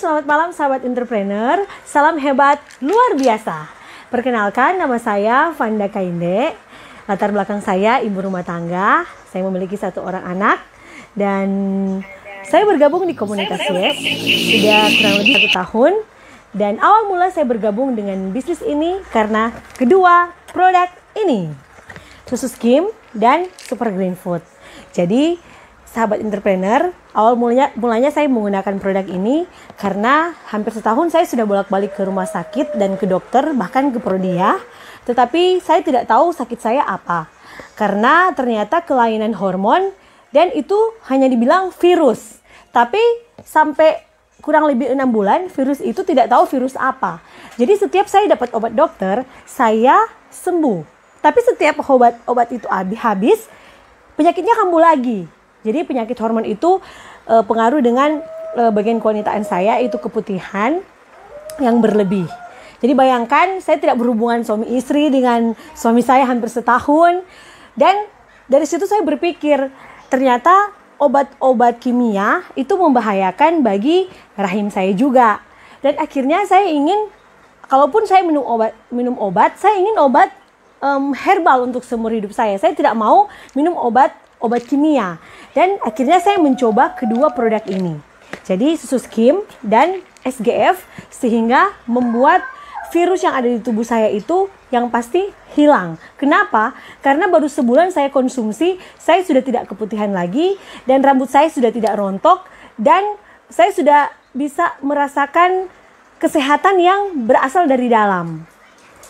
selamat malam sahabat entrepreneur. Salam hebat luar biasa. Perkenalkan, nama saya Vanda Kainde. Latar belakang saya ibu rumah tangga. Saya memiliki 1 orang anak dan saya bergabung di komunitas YES sudah kurang lebih 1 tahun. Dan awal mula saya bergabung dengan bisnis ini karena kedua produk ini, susu skim dan super green food. Jadi sahabat entrepreneur, awal mulanya saya menggunakan produk ini karena hampir setahun saya sudah bolak-balik ke rumah sakit dan ke dokter, bahkan ke Prodia. Tetapi saya tidak tahu sakit saya apa. Karena ternyata kelainan hormon dan itu hanya dibilang virus. Tapi sampai kurang lebih 6 bulan virus itu tidak tahu virus apa. Jadi setiap saya dapat obat dokter, saya sembuh. Tapi setiap obat itu habis, penyakitnya kambuh lagi. Jadi penyakit hormon itu pengaruh dengan bagian kewanitaan saya, itu keputihan yang berlebih. Jadi bayangkan saya tidak berhubungan suami istri dengan suami saya hampir setahun. Dan dari situ saya berpikir ternyata obat-obat kimia itu membahayakan bagi rahim saya juga. Dan akhirnya saya ingin, kalaupun saya minum obat, saya ingin obat herbal untuk seumur hidup saya. Saya tidak mau minum obat kimia. Dan akhirnya saya mencoba kedua produk ini. Jadi susu skim dan SGF, sehingga membuat virus yang ada di tubuh saya itu yang pasti hilang. Kenapa? Karena baru sebulan saya konsumsi, saya sudah tidak keputihan lagi dan rambut saya sudah tidak rontok dan saya sudah bisa merasakan kesehatan yang berasal dari dalam.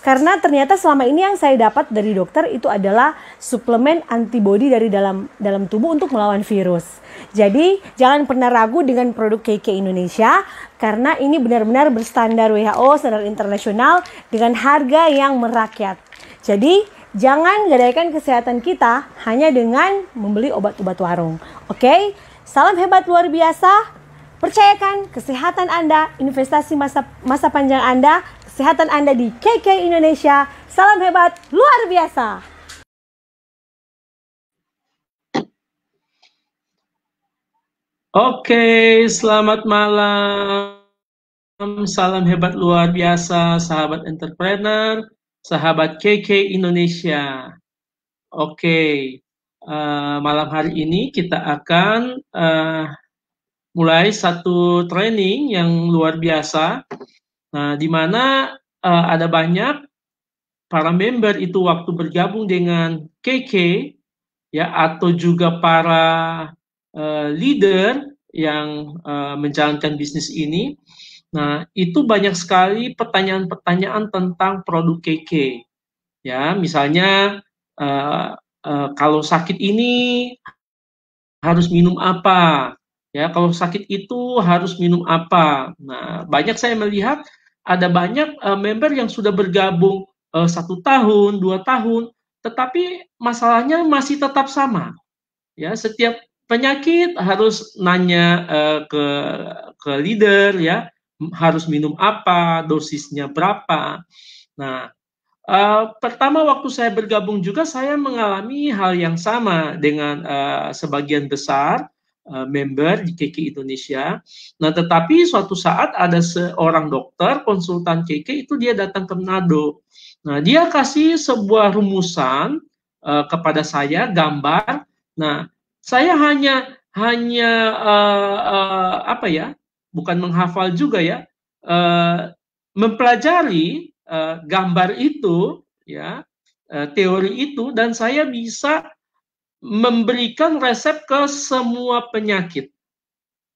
Karena ternyata selama ini yang saya dapat dari dokter itu adalah suplemen antibodi dari dalam tubuh untuk melawan virus. Jadi jangan pernah ragu dengan produk KK Indonesia karena ini benar-benar berstandar WHO, standar internasional dengan harga yang merakyat. Jadi jangan gadaikan kesehatan kita hanya dengan membeli obat-obat warung. Oke? Salam hebat luar biasa. Percayakan kesehatan Anda, investasi masa panjang Anda, kesehatan Anda di KK Indonesia. Salam hebat luar biasa. Oke, selamat malam. Salam hebat luar biasa, sahabat entrepreneur, sahabat KK Indonesia. Oke, malam hari ini kita akan mulai satu training yang luar biasa. Nah, di mana ada banyak para member itu waktu bergabung dengan KK ya, atau juga para leader yang menjalankan bisnis ini. Nah, itu banyak sekali pertanyaan-pertanyaan tentang produk KK. Ya, misalnya kalau sakit ini harus minum apa? Ya, kalau sakit itu harus minum apa? Nah, banyak saya melihat ada banyak member yang sudah bergabung 1 tahun, 2 tahun, tetapi masalahnya masih tetap sama. Ya, setiap penyakit harus nanya ke leader, ya, harus minum apa, dosisnya berapa. Nah, pertama waktu saya bergabung juga saya mengalami hal yang sama dengan sebagian besar member di KK Indonesia. Nah, tetapi suatu saat ada seorang dokter konsultan KK itu dia datang ke Manado. Nah, dia kasih sebuah rumusan kepada saya, gambar. Nah, saya hanya apa ya? Bukan menghafal juga ya. Mempelajari gambar itu, ya, teori itu, dan saya bisa memberikan resep ke semua penyakit.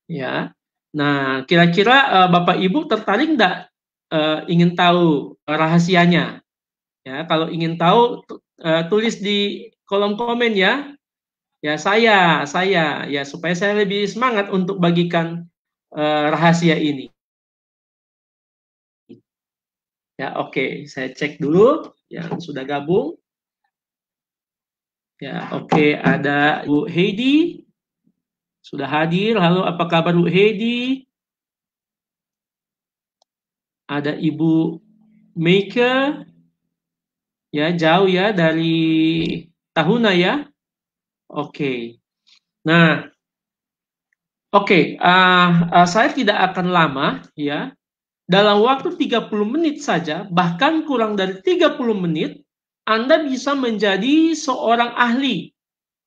Ya, nah kira-kira Bapak Ibu tertarik nggak ingin tahu rahasianya? Ya, kalau ingin tahu tulis di kolom komen ya. Ya saya ya supaya saya lebih semangat untuk bagikan rahasia ini. Ya, oke, saya cek dulu yang sudah gabung. Ya, oke, ada Bu Heidi sudah hadir. Halo, apa kabar Bu Heidi? Ada Ibu Meike, ya, jauh ya dari Tahuna ya. Oke. Nah, Oke, saya tidak akan lama ya. Dalam waktu 30 menit saja, bahkan kurang dari 30 menit, Anda bisa menjadi seorang ahli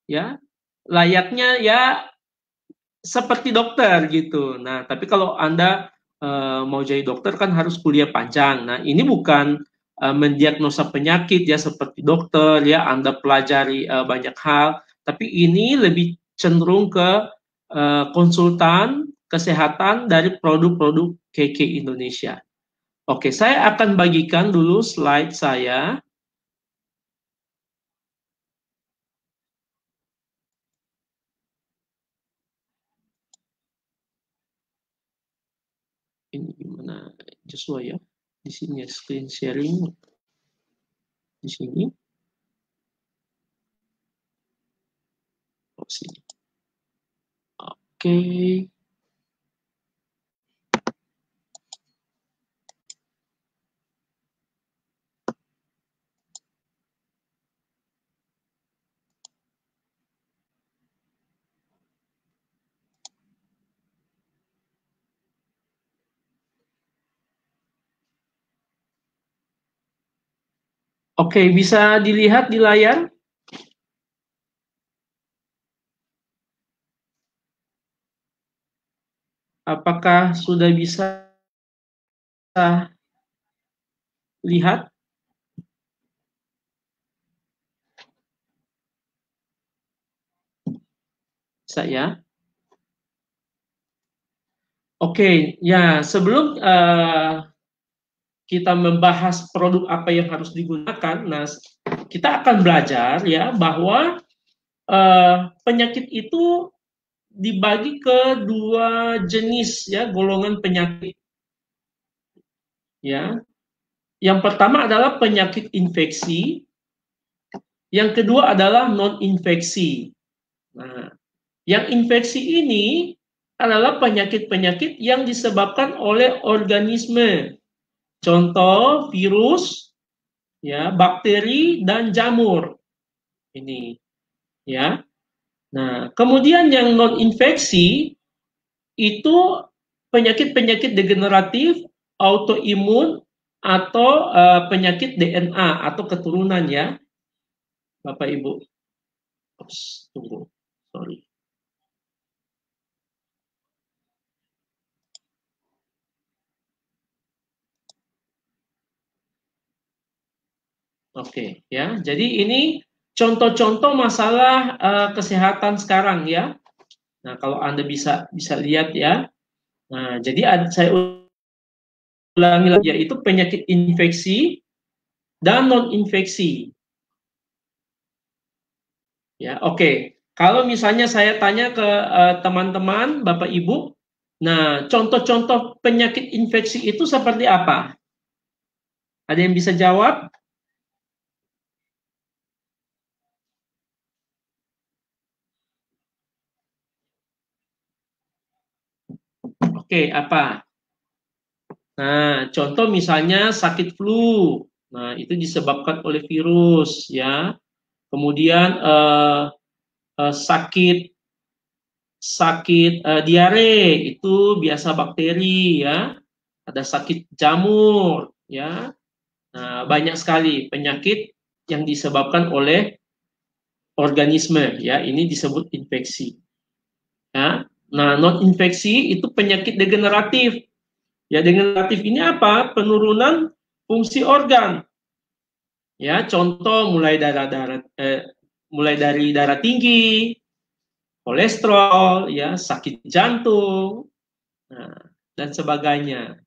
ya. Layaknya ya seperti dokter gitu. Nah, tapi kalau Anda mau jadi dokter kan harus kuliah panjang. Nah, ini bukan mendiagnosa penyakit ya seperti dokter ya, Anda pelajari banyak hal, tapi ini lebih cenderung ke konsultan kesehatan dari produk-produk KK Indonesia. Oke, saya akan bagikan dulu slide saya. Ini gimana Joshua ya? Di sini ya, screen sharing di sini. Oh, sini. Oke. Oke, bisa dilihat di layar? Apakah sudah bisa lihat saya? Oke, ya sebelum kita membahas produk apa yang harus digunakan, nah kita akan belajar ya bahwa penyakit itu dibagi ke dua jenis ya golongan penyakit ya. Yang pertama adalah penyakit infeksi, yang kedua adalah non infeksi. Nah, yang infeksi ini adalah penyakit-penyakit yang disebabkan oleh organisme. Contoh virus, ya, bakteri dan jamur. Ini, ya. Nah, kemudian yang non infeksi itu penyakit-penyakit degeneratif, autoimun atau penyakit DNA atau keturunan ya, Bapak Ibu. Oops, tunggu, sorry. Oke, ya. Jadi ini contoh-contoh masalah kesehatan sekarang ya. Nah, kalau Anda bisa lihat ya. Nah, jadi saya ulangi lagi yaitu penyakit infeksi dan non infeksi. Ya, oke. Kalau misalnya saya tanya ke teman-teman, Bapak Ibu, nah contoh-contoh penyakit infeksi itu seperti apa? Ada yang bisa jawab? Oke, apa? Nah, contoh misalnya sakit flu. Nah, itu disebabkan oleh virus ya. Kemudian sakit diare itu biasa bakteri ya. Ada sakit jamur ya. Nah, banyak sekali penyakit yang disebabkan oleh organisme ya. Ini disebut infeksi. Ya. Nah, non infeksi itu penyakit degeneratif. Ya, degeneratif ini apa? Penurunan fungsi organ. Ya, contoh mulai dari darah tinggi, kolesterol, ya, sakit jantung, nah, dan sebagainya.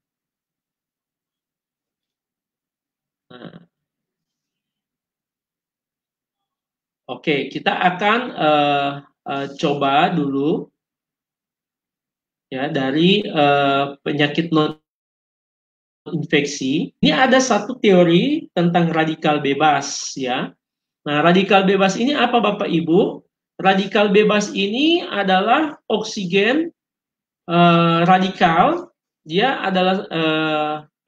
Nah, oke, kita akan coba dulu ya dari penyakit non infeksi. Ini ada satu teori tentang radikal bebas ya. Nah, radikal bebas ini apa Bapak Ibu? Radikal bebas ini adalah oksigen radikal, dia adalah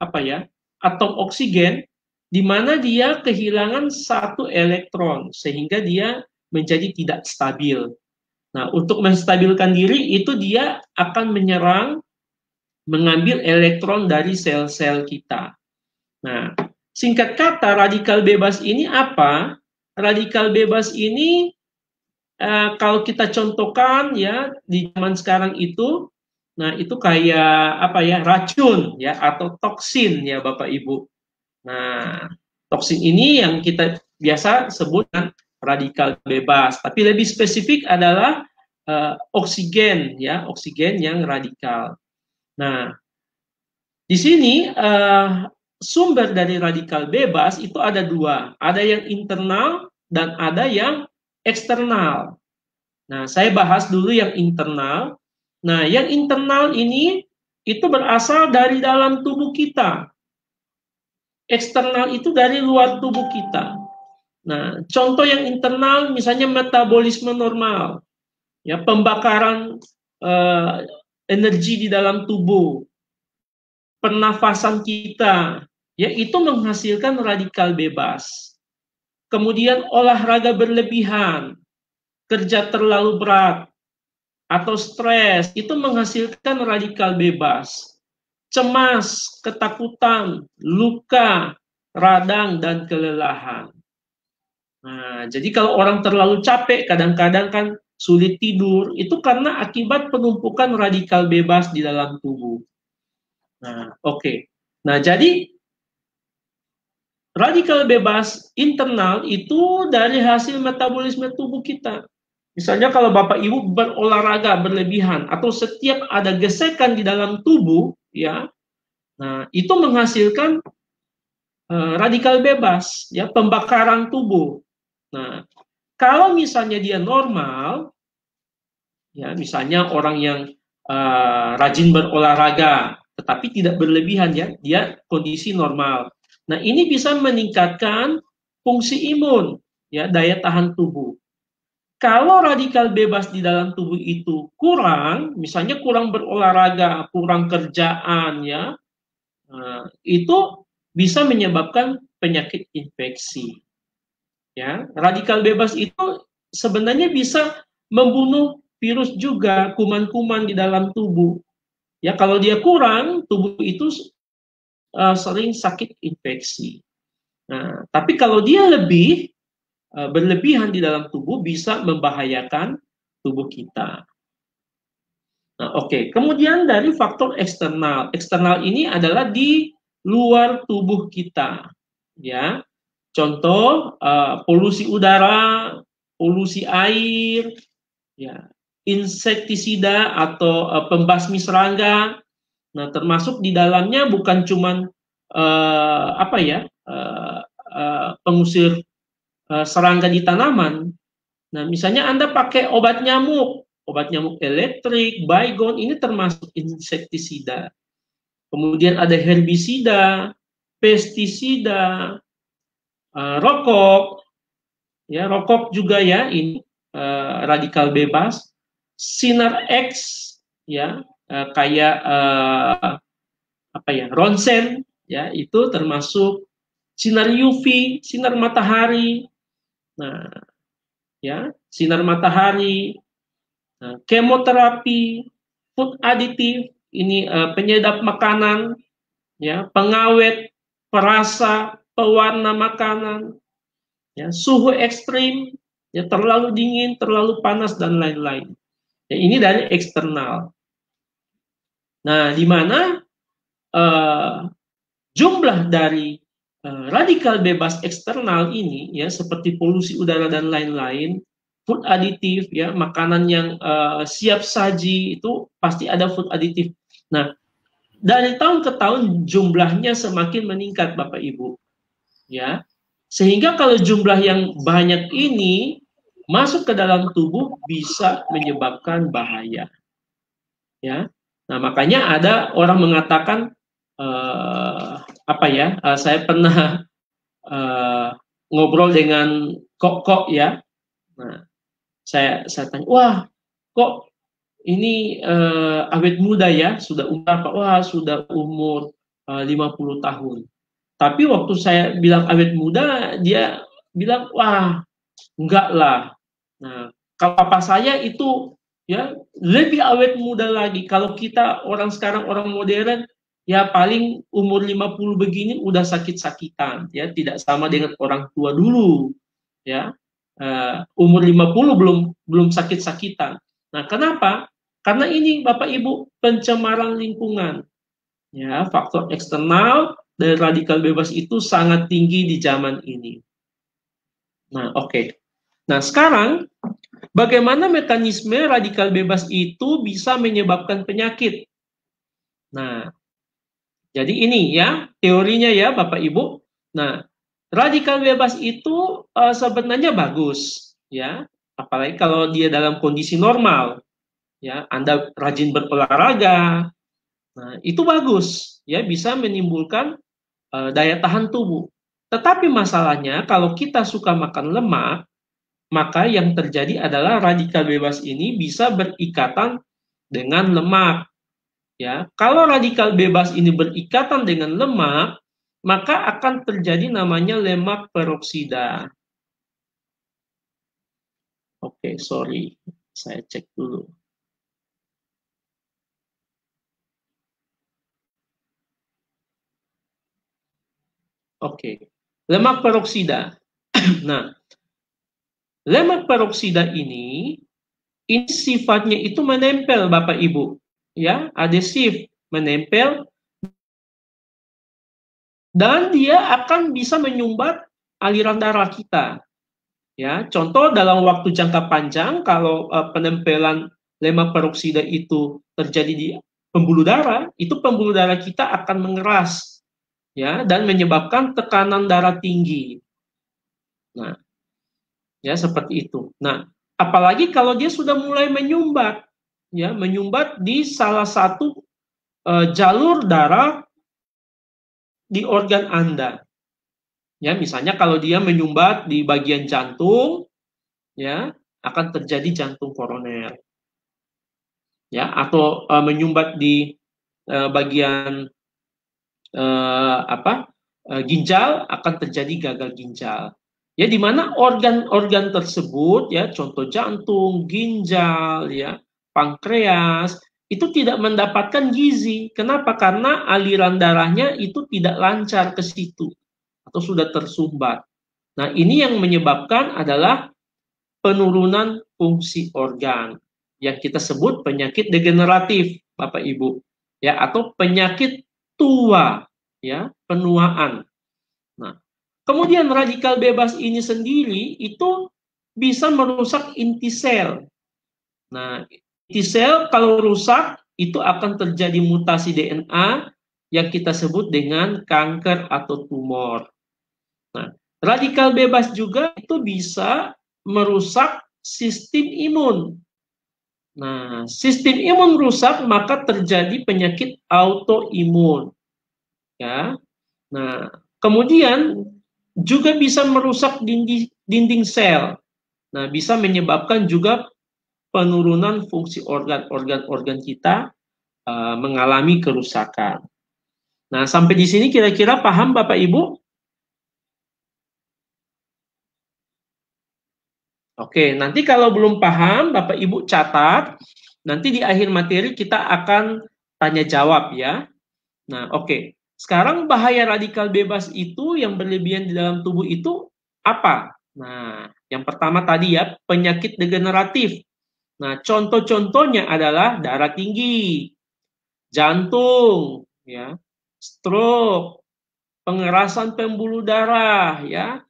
apa ya? Atom oksigen di mana dia kehilangan satu elektron sehingga dia menjadi tidak stabil. Nah, untuk menstabilkan diri itu dia akan menyerang, mengambil elektron dari sel-sel kita. Nah, singkat kata, radikal bebas ini apa? Radikal bebas ini kalau kita contohkan ya di zaman sekarang itu, nah itu kayak apa ya, racun ya atau toksin ya Bapak Ibu. Nah, toksin ini yang kita biasa sebut radikal bebas, tapi lebih spesifik adalah oksigen ya, oksigen yang radikal. Nah, di sini sumber dari radikal bebas itu ada dua, ada yang internal dan ada yang eksternal. Nah, saya bahas dulu yang internal. Nah, yang internal ini itu berasal dari dalam tubuh kita. Eksternal itu dari luar tubuh kita. Nah, contoh yang internal misalnya metabolisme normal, ya pembakaran energi di dalam tubuh, pernafasan kita, ya itu menghasilkan radikal bebas. Kemudian olahraga berlebihan, kerja terlalu berat, atau stres, itu menghasilkan radikal bebas. Cemas, ketakutan, luka, radang, dan kelelahan. Nah, jadi kalau orang terlalu capek, kadang-kadang kan sulit tidur, itu karena akibat penumpukan radikal bebas di dalam tubuh. Nah, oke. Nah, jadi radikal bebas internal itu dari hasil metabolisme tubuh kita. Misalnya kalau Bapak Ibu berolahraga berlebihan atau setiap ada gesekan di dalam tubuh, ya, nah itu menghasilkan radikal bebas, ya, pembakaran tubuh. Nah, kalau misalnya dia normal, ya, misalnya orang yang rajin berolahraga, tetapi tidak berlebihan, ya, dia kondisi normal. Nah, ini bisa meningkatkan fungsi imun, ya, daya tahan tubuh. Kalau radikal bebas di dalam tubuh itu kurang, misalnya kurang berolahraga, kurang kerjaan, ya, itu bisa menyebabkan penyakit infeksi. Ya, radikal bebas itu sebenarnya bisa membunuh virus juga, kuman-kuman di dalam tubuh. Ya, kalau dia kurang, tubuh itu sering sakit infeksi. Nah, tapi kalau dia lebih berlebihan di dalam tubuh bisa membahayakan tubuh kita. Nah, oke. Kemudian dari faktor eksternal. Eksternal ini adalah di luar tubuh kita. Ya. Contoh polusi udara, polusi air, ya, insektisida atau pembasmi serangga. Nah, termasuk di dalamnya bukan cuman pengusir serangga di tanaman. Nah, misalnya Anda pakai obat nyamuk elektrik, baygon, ini termasuk insektisida. Kemudian ada herbisida, pestisida, rokok, ya rokok juga ya ini radikal bebas, sinar X, ya kayak ronsen, ya itu termasuk sinar UV, sinar matahari. Nah, ya, sinar matahari, kemoterapi, food aditif, ini penyedap makanan, ya, pengawet, perasa, pewarna makanan, ya, suhu ekstrim, ya, terlalu dingin, terlalu panas dan lain-lain. Ya, ini dari eksternal. Nah, di mana jumlah dari radikal bebas eksternal ini, ya, seperti polusi udara dan lain-lain, food aditif, ya, makanan yang siap saji itu pasti ada food aditif. Nah, dari tahun ke tahun jumlahnya semakin meningkat, Bapak Ibu, ya, sehingga kalau jumlah yang banyak ini masuk ke dalam tubuh bisa menyebabkan bahaya, ya. Nah, makanya ada orang mengatakan saya pernah ngobrol dengan kok ya. Nah, saya tanya, wah, kok ini awet muda ya, sudah umur apa? Wah, sudah umur 50 tahun. Tapi waktu saya bilang awet muda, dia bilang, wah, enggak lah. Nah, Kalau papa saya itu ya lebih awet muda lagi. Kalau kita orang sekarang orang modern ya paling umur 50 begini udah sakit-sakitan ya, tidak sama dengan orang tua dulu ya. Umur 50 belum sakit-sakitan. Nah, kenapa? Karena ini Bapak Ibu pencemaran lingkungan. Ya, faktor eksternal dari radikal bebas itu sangat tinggi di zaman ini. Nah, oke. Nah, sekarang bagaimana mekanisme radikal bebas itu bisa menyebabkan penyakit? Nah, jadi ini ya teorinya ya Bapak Ibu. Nah, radikal bebas itu sebenarnya bagus ya, apalagi kalau dia dalam kondisi normal ya. Anda rajin berolahraga, nah itu bagus ya, bisa menimbulkan daya tahan tubuh. Tetapi masalahnya kalau kita suka makan lemak, maka yang terjadi adalah radikal bebas ini bisa berikatan dengan lemak. Ya, kalau radikal bebas ini berikatan dengan lemak, maka akan terjadi namanya lemak peroksida. Oke, sorry, saya cek dulu. Oke, lemak peroksida. Nah, lemak peroksida ini sifatnya itu menempel, Bapak Ibu, ya, adesif, menempel, dan dia akan bisa menyumbat aliran darah kita. Ya, contoh dalam waktu jangka panjang kalau penempelan lemak peroksida itu terjadi di pembuluh darah, itu pembuluh darah kita akan mengeras, ya, dan menyebabkan tekanan darah tinggi. Nah, ya seperti itu. Nah, apalagi kalau dia sudah mulai menyumbat, ya, menyumbat di salah satu jalur darah di organ Anda. Ya, misalnya kalau dia menyumbat di bagian jantung, ya, akan terjadi jantung koroner. Ya, atau menyumbat di bagian ginjal, akan terjadi gagal ginjal. Ya, di mana organ-organ tersebut, ya, contoh jantung, ginjal, ya, pankreas, itu tidak mendapatkan gizi. Kenapa? Karena aliran darahnya itu tidak lancar ke situ atau sudah tersumbat. Nah, ini yang menyebabkan adalah penurunan fungsi organ yang kita sebut penyakit degeneratif, Bapak Ibu, ya, atau penyakit tua, ya, penuaan. Nah, kemudian radikal bebas ini sendiri itu bisa merusak inti sel. Nah, inti sel kalau rusak itu akan terjadi mutasi DNA yang kita sebut dengan kanker atau tumor. Nah, radikal bebas juga itu bisa merusak sistem imun. Nah, sistem imun rusak maka terjadi penyakit autoimun. Ya. Nah, kemudian juga bisa merusak dinding sel. Nah, bisa menyebabkan juga penurunan fungsi organ kita mengalami kerusakan. Nah, sampai di sini kira-kira paham Bapak Ibu? Oke, nanti kalau belum paham, Bapak Ibu catat. Nanti di akhir materi kita akan tanya jawab ya. Nah, oke. Sekarang bahaya radikal bebas itu yang berlebihan di dalam tubuh itu apa? Nah, yang pertama tadi ya, penyakit degeneratif. Nah, contoh-contohnya adalah darah tinggi, jantung, ya, stroke, pengerasan pembuluh darah, ya,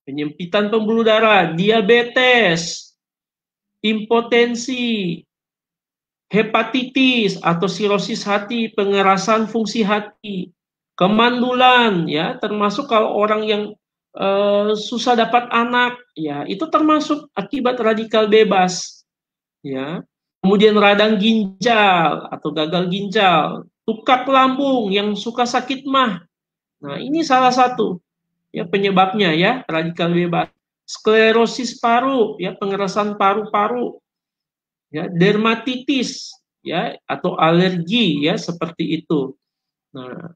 penyempitan pembuluh darah, diabetes, impotensi, hepatitis atau sirosis hati, pengerasan fungsi hati, kemandulan, ya, termasuk kalau orang yang susah dapat anak, ya, itu termasuk akibat radikal bebas, ya. Kemudian radang ginjal atau gagal ginjal, tukak lambung yang suka sakit mah. Nah, ini salah satu ya penyebabnya ya radikal bebas. Sklerosis paru, ya, pengerasan paru-paru, ya, dermatitis, ya, atau alergi, ya, seperti itu. Nah,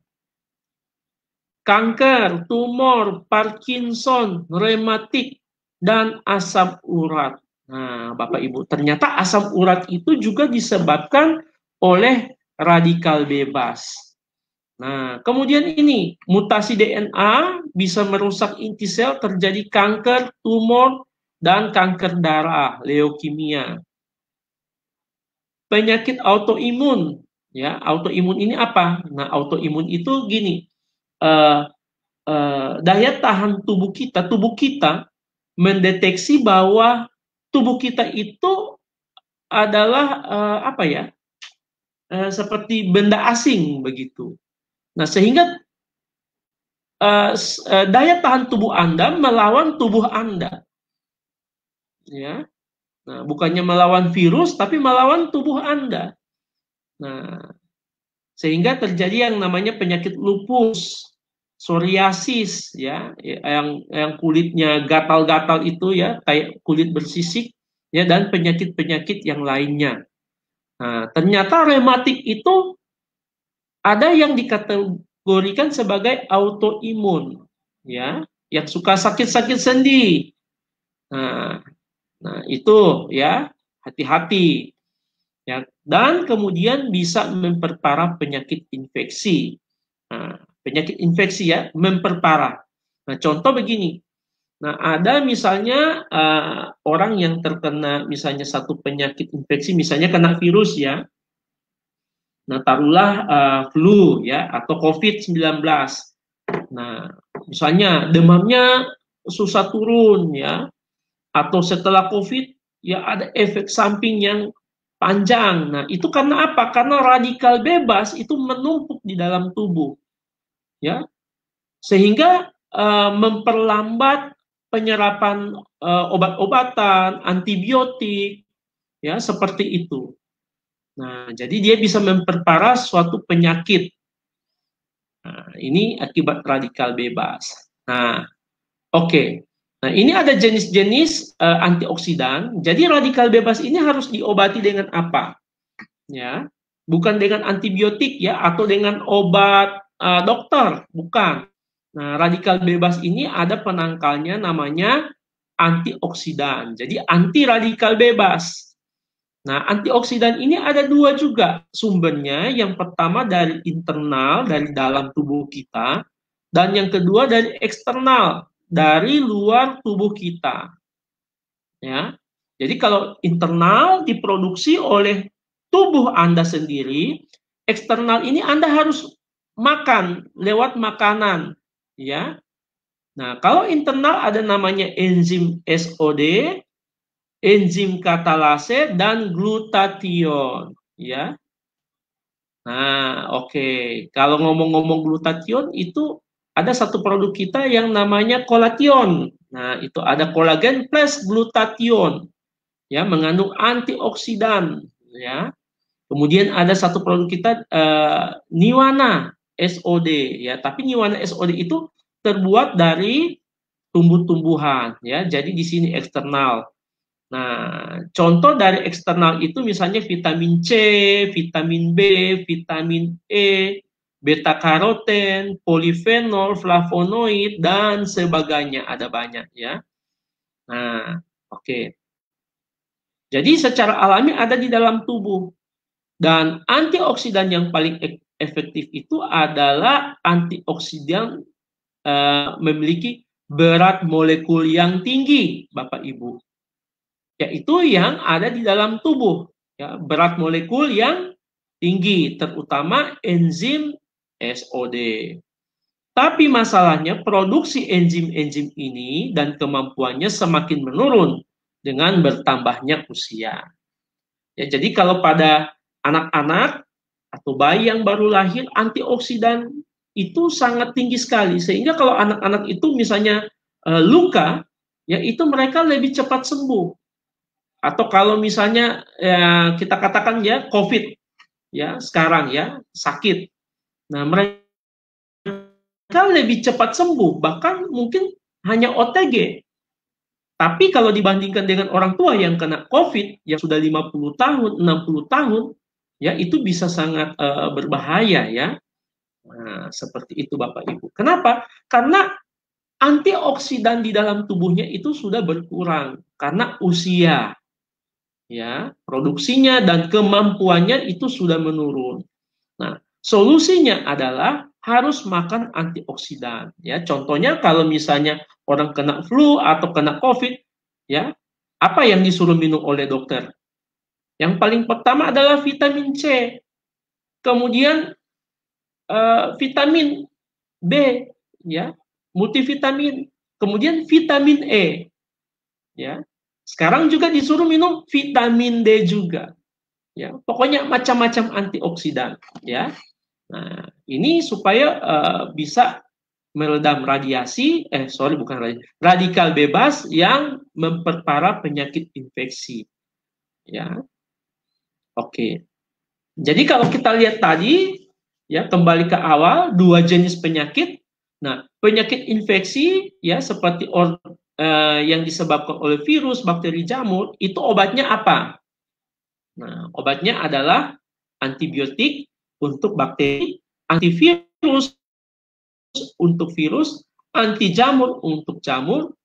kanker, tumor, Parkinson, rematik, dan asam urat. Nah, Bapak Ibu, ternyata asam urat itu juga disebabkan oleh radikal bebas. Nah, kemudian ini mutasi DNA bisa merusak inti sel, terjadi kanker, tumor, dan kanker darah, leukemia. Penyakit autoimun, ya, autoimun ini apa? Nah, autoimun itu gini, eh, daya tahan tubuh kita mendeteksi bahwa tubuh kita itu adalah apa ya, seperti benda asing begitu. Nah, sehingga daya tahan tubuh Anda melawan tubuh Anda, ya. Nah, bukannya melawan virus, tapi melawan tubuh Anda. Nah, sehingga terjadi yang namanya penyakit lupus, psoriasis, ya, yang kulitnya gatal-gatal itu, ya, kayak kulit bersisik, ya, dan penyakit-penyakit yang lainnya. Nah, ternyata rematik itu ada yang dikategorikan sebagai autoimun, ya, yang suka sakit-sakit sendi. Nah, itu, ya, hati-hati, ya, dan kemudian bisa memperparah penyakit infeksi. Nah, penyakit infeksi, ya, memperparah. Nah, contoh begini. Nah, ada misalnya orang yang terkena misalnya satu penyakit infeksi, misalnya kena virus, ya. Nah, taruhlah flu, ya, atau COVID-19. Nah, misalnya demamnya susah turun, ya, atau setelah COVID, ya, ada efek samping yang panjang. Nah, itu karena apa? Karena radikal bebas itu menumpuk di dalam tubuh, ya, sehingga memperlambat penyerapan obat-obatan, antibiotik, ya, seperti itu. Nah, jadi dia bisa memperparah suatu penyakit. Nah, ini akibat radikal bebas. Nah, oke. Nah, ini ada jenis-jenis antioksidan. Jadi radikal bebas ini harus diobati dengan apa? Ya, bukan dengan antibiotik, ya, atau dengan obat dokter, bukan. Nah, radikal bebas ini ada penangkalnya namanya antioksidan. Jadi anti radikal bebas. Nah, antioksidan ini ada dua juga sumbernya. Yang pertama dari internal, dari dalam tubuh kita, dan yang kedua dari eksternal, dari luar tubuh kita. Ya, jadi kalau internal diproduksi oleh tubuh Anda sendiri, eksternal ini Anda harus makan lewat makanan, ya. Nah, kalau internal ada namanya enzim SOD, enzim katalase, dan glutathione, ya. Nah, oke. Kalau ngomong-ngomong glutathione itu ada satu produk kita yang namanya kolation. Nah, itu ada kolagen plus glutathione, ya, mengandung antioksidan, ya. Kemudian ada satu produk kita Niwana SOD, ya. Tapi Niwana SOD itu terbuat dari tumbuh-tumbuhan, ya. Jadi di sini eksternal. Nah, contoh dari eksternal itu misalnya vitamin C, vitamin B, vitamin E, beta karoten, polifenol, flavonoid, dan sebagainya, ada banyak, ya. Nah, oke. Jadi secara alami ada di dalam tubuh. Dan antioksidan yang paling efektif itu adalah antioksidan memiliki berat molekul yang tinggi, Bapak Ibu. Yaitu yang ada di dalam tubuh, ya, berat molekul yang tinggi, terutama enzim SOD. Tapi masalahnya produksi enzim-enzim ini dan kemampuannya semakin menurun dengan bertambahnya usia. Ya, jadi kalau pada anak-anak atau bayi yang baru lahir, antioksidan itu sangat tinggi sekali, sehingga kalau anak-anak itu misalnya luka, ya, itu mereka lebih cepat sembuh. Atau kalau misalnya ya, kita katakan, ya, COVID, ya, sekarang, ya, sakit. Nah, mereka lebih cepat sembuh, bahkan mungkin hanya OTG. Tapi kalau dibandingkan dengan orang tua yang kena COVID, yang sudah 50 tahun, 60 tahun, ya, itu bisa sangat berbahaya, ya. Nah, seperti itu Bapak Ibu. Kenapa? Karena antioksidan di dalam tubuhnya itu sudah berkurang karena usia, ya, produksinya dan kemampuannya itu sudah menurun. Nah, solusinya adalah harus makan antioksidan, ya. Contohnya kalau misalnya orang kena flu atau kena COVID, ya, apa yang disuruh minum oleh dokter? Yang paling pertama adalah vitamin C, kemudian vitamin B, ya, multivitamin, kemudian vitamin E, ya. Sekarang juga disuruh minum vitamin D juga, ya. Pokoknya macam-macam antioksidan, ya. Nah, ini supaya bisa meredam radiasi, bukan radikal bebas yang memperparah penyakit infeksi, ya. Oke. Jadi kalau kita lihat tadi, ya, kembali ke awal, dua jenis penyakit. Nah, penyakit infeksi, ya, seperti yang disebabkan oleh virus, bakteri, jamur, itu obatnya apa? Nah, obatnya adalah antibiotik untuk bakteri, antivirus untuk virus, anti jamur untuk jamur,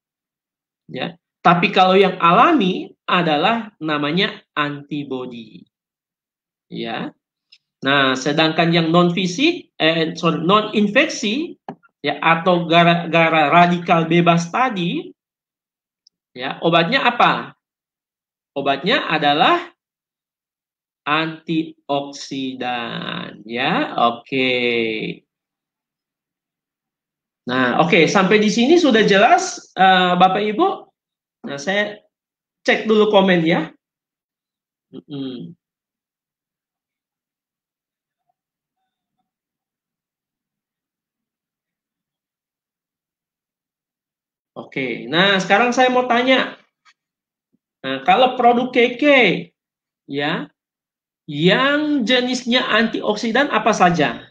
ya. Tapi kalau yang alami adalah namanya antibody, ya. Nah, sedangkan yang non infeksi, ya, atau gara-gara radikal bebas tadi, ya, obatnya apa? Obatnya adalah antioksidan, ya. Oke. Nah, oke, sampai di sini sudah jelas, Bapak Ibu. Nah, saya cek dulu komen ya. Oke, nah sekarang saya mau tanya. Nah, kalau produk keke, ya, yang jenisnya antioksidan apa saja?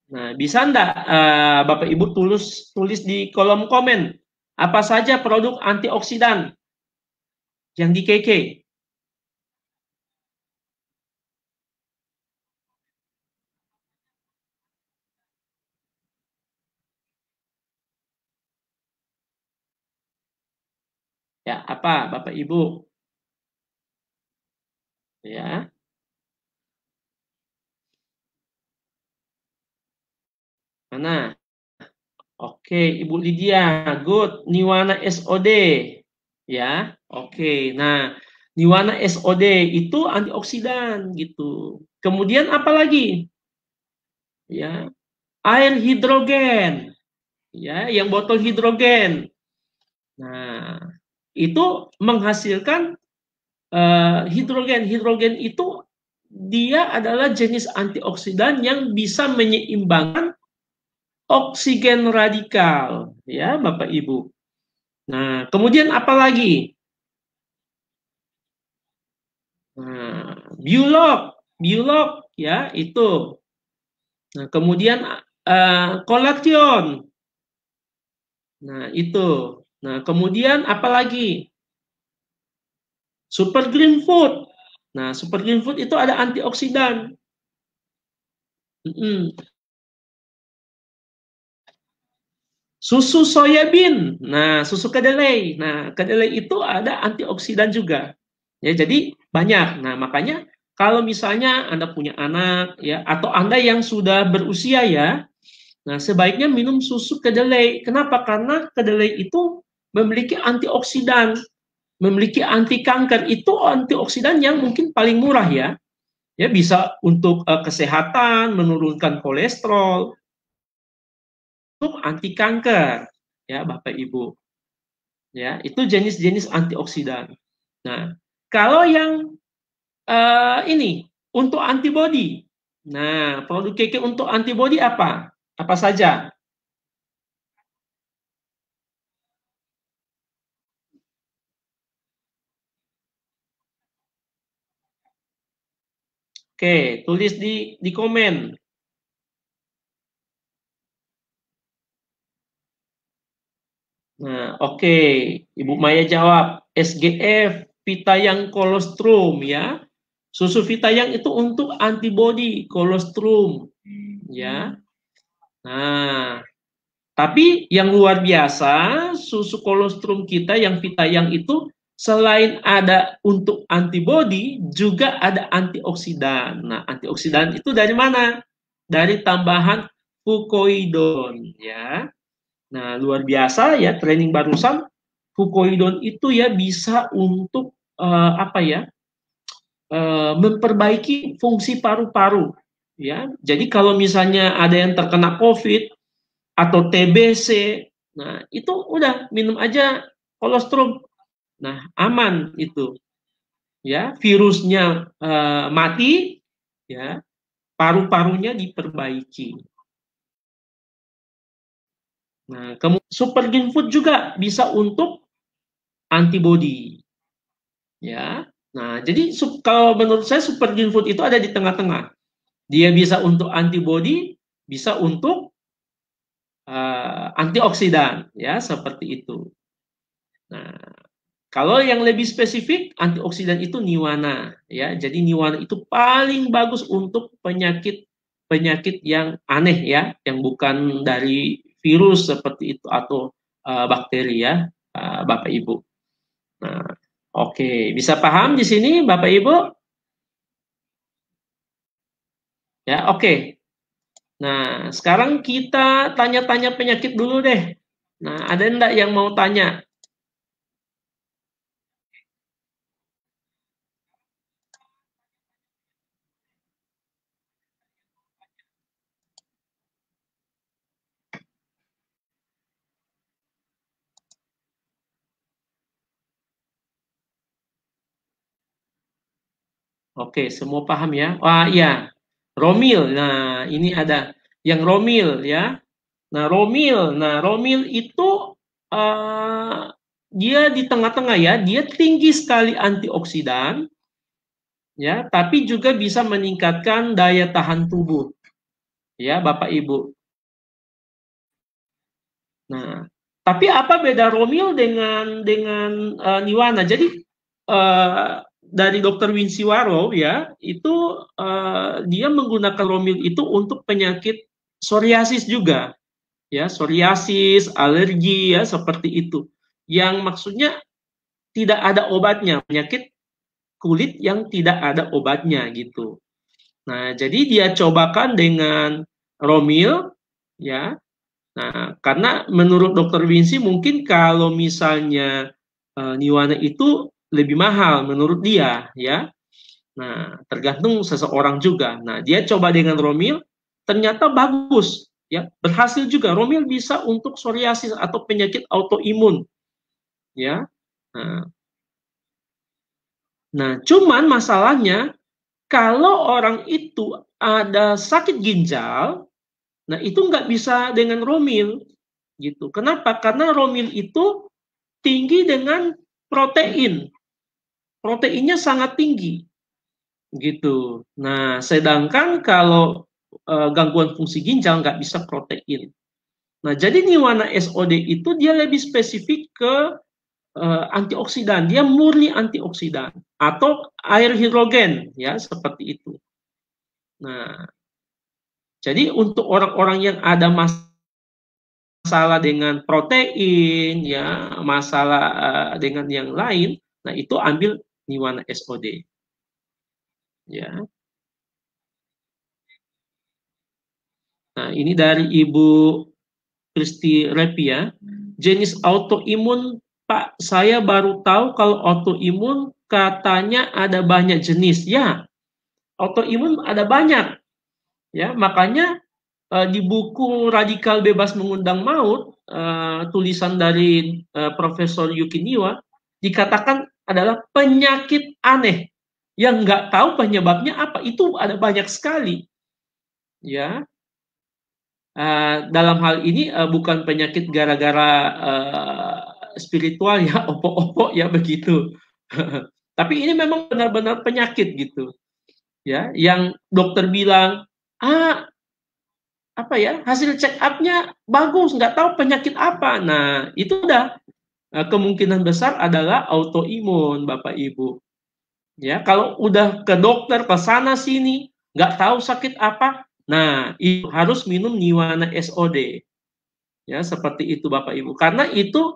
Nah, bisa enggak Bapak Ibu tulis di kolom komen apa saja produk antioksidan yang di KK? Ya, apa Bapak Ibu? Ya. Mana? Oke, Ibu Lydia, good. Niwana SOD. Ya, oke. Nah, Niwana SOD itu antioksidan gitu. Kemudian apa lagi? Ya, air hidrogen, ya, yang botol hidrogen. Nah, itu menghasilkan hidrogen. Hidrogen itu dia adalah jenis antioksidan yang bisa menyeimbangkan oksigen radikal, ya, Bapak Ibu. Nah, kemudian apa lagi? Nah, biolog, ya, itu. Nah, kemudian kolation. Nah, itu. Nah, kemudian apa lagi? Super green food. Nah, super green food itu ada antioksidan. Susu soybean. Nah, susu kedelai. Nah, kedelai itu ada antioksidan juga. Ya, jadi banyak. Nah, makanya kalau misalnya Anda punya anak, ya, atau Anda yang sudah berusia, ya, nah, sebaiknya minum susu kedelai. Kenapa? Karena kedelai itu memiliki antioksidan, memiliki anti kanker. Itu antioksidan yang mungkin paling murah, ya. Ya, bisa untuk kesehatan, menurunkan kolesterol, untuk anti kanker, ya, Bapak Ibu. Ya, itu jenis-jenis antioksidan. Nah, kalau yang ini untuk antibody. Nah, produk keke untuk antibody apa? Apa saja? Oke, tulis di komen. Nah, oke. Ibu Maya jawab SGF, Vitayang kolostrum, ya. Susu Vitayang itu untuk antibody kolostrum, ya. Nah, Tapi yang luar biasa, susu kolostrum kita yang Vitayang itu selain ada untuk antibodi, juga ada antioksidan. Nah, antioksidan itu dari mana? Dari tambahan fukoidon, ya. Nah, luar biasa ya training barusan. Fukoidon itu ya bisa untuk apa ya? Memperbaiki fungsi paru-paru, ya. Jadi kalau misalnya ada yang terkena COVID atau TBC, nah itu udah minum aja kolostrum, nah aman itu, ya, virusnya mati, ya, paru-parunya diperbaiki. Nah, kemudian super green food juga bisa untuk antibody, ya. Nah, jadi kalau menurut saya super green food itu ada di tengah-tengah. Dia bisa untuk antibody, bisa untuk antioksidan, ya, seperti itu. Nah, kalau yang lebih spesifik, antioksidan itu niwana, ya. Jadi niwana itu paling bagus untuk penyakit yang aneh, ya, yang bukan dari virus seperti itu atau bakteri, ya, Bapak Ibu. Nah, oke, bisa paham di sini Bapak Ibu? Ya, oke. Nah, sekarang kita tanya-tanya penyakit dulu deh. Nah, ada enggak yang mau tanya? Oke, semua paham ya? Wah, iya. Romil. Nah, ini ada yang romil, ya. Nah, romil itu dia di tengah-tengah, ya. Dia tinggi sekali antioksidan, ya, tapi juga bisa meningkatkan daya tahan tubuh, ya, Bapak Ibu. Nah, tapi apa beda romil dengan niwana? Jadi dari Dokter Winsiwaro, ya, itu dia menggunakan romil itu untuk penyakit psoriasis juga, ya, psoriasis, alergi, ya, seperti itu. Yang maksudnya tidak ada obatnya, penyakit kulit yang tidak ada obatnya gitu. Nah, jadi dia cobakan dengan romil, ya. Nah, karena menurut Dokter Winsi mungkin kalau misalnya niwana itu lebih mahal menurut dia, ya. Nah, tergantung seseorang juga. Nah, dia coba dengan romil, ternyata bagus, ya, berhasil juga. Romil bisa untuk psoriasis atau penyakit autoimun, ya. Nah, cuman masalahnya kalau orang itu ada sakit ginjal, nah itu nggak bisa dengan romil, gitu. Kenapa? Karena romil itu tinggi dengan protein, proteinnya sangat tinggi, gitu. Nah, sedangkan kalau gangguan fungsi ginjal nggak bisa protein. Nah, jadi Niwana SOD itu dia lebih spesifik ke antioksidan, dia murni antioksidan atau air hidrogen, ya, seperti itu. Nah, jadi untuk orang-orang yang ada masalah dengan protein, ya, masalah dengan yang lain, nah itu ambil Niwana SOD, ya. Nah, ini dari Ibu Kristi Repia. Jenis autoimun, Pak, saya baru tahu kalau autoimun katanya ada banyak jenis. Ya, autoimun ada banyak. Ya, makanya di buku Radikal Bebas Mengundang Maut, tulisan dari Profesor Yuki Niwa, dikatakan adalah penyakit aneh yang nggak tahu penyebabnya apa. Itu ada banyak sekali. Ya, dalam hal ini bukan penyakit gara-gara spiritual, ya, opo-opo, ya, begitu. Tapi ini memang benar-benar penyakit gitu, ya, yang dokter bilang, apa ya, hasil check up-nya bagus, nggak tahu penyakit apa. Nah, itu udah kemungkinan besar adalah autoimun, Bapak Ibu. Ya, kalau udah ke dokter ke sana sini nggak tahu sakit apa, nah itu harus minum Niwana SOD. Ya, seperti itu Bapak Ibu. Karena itu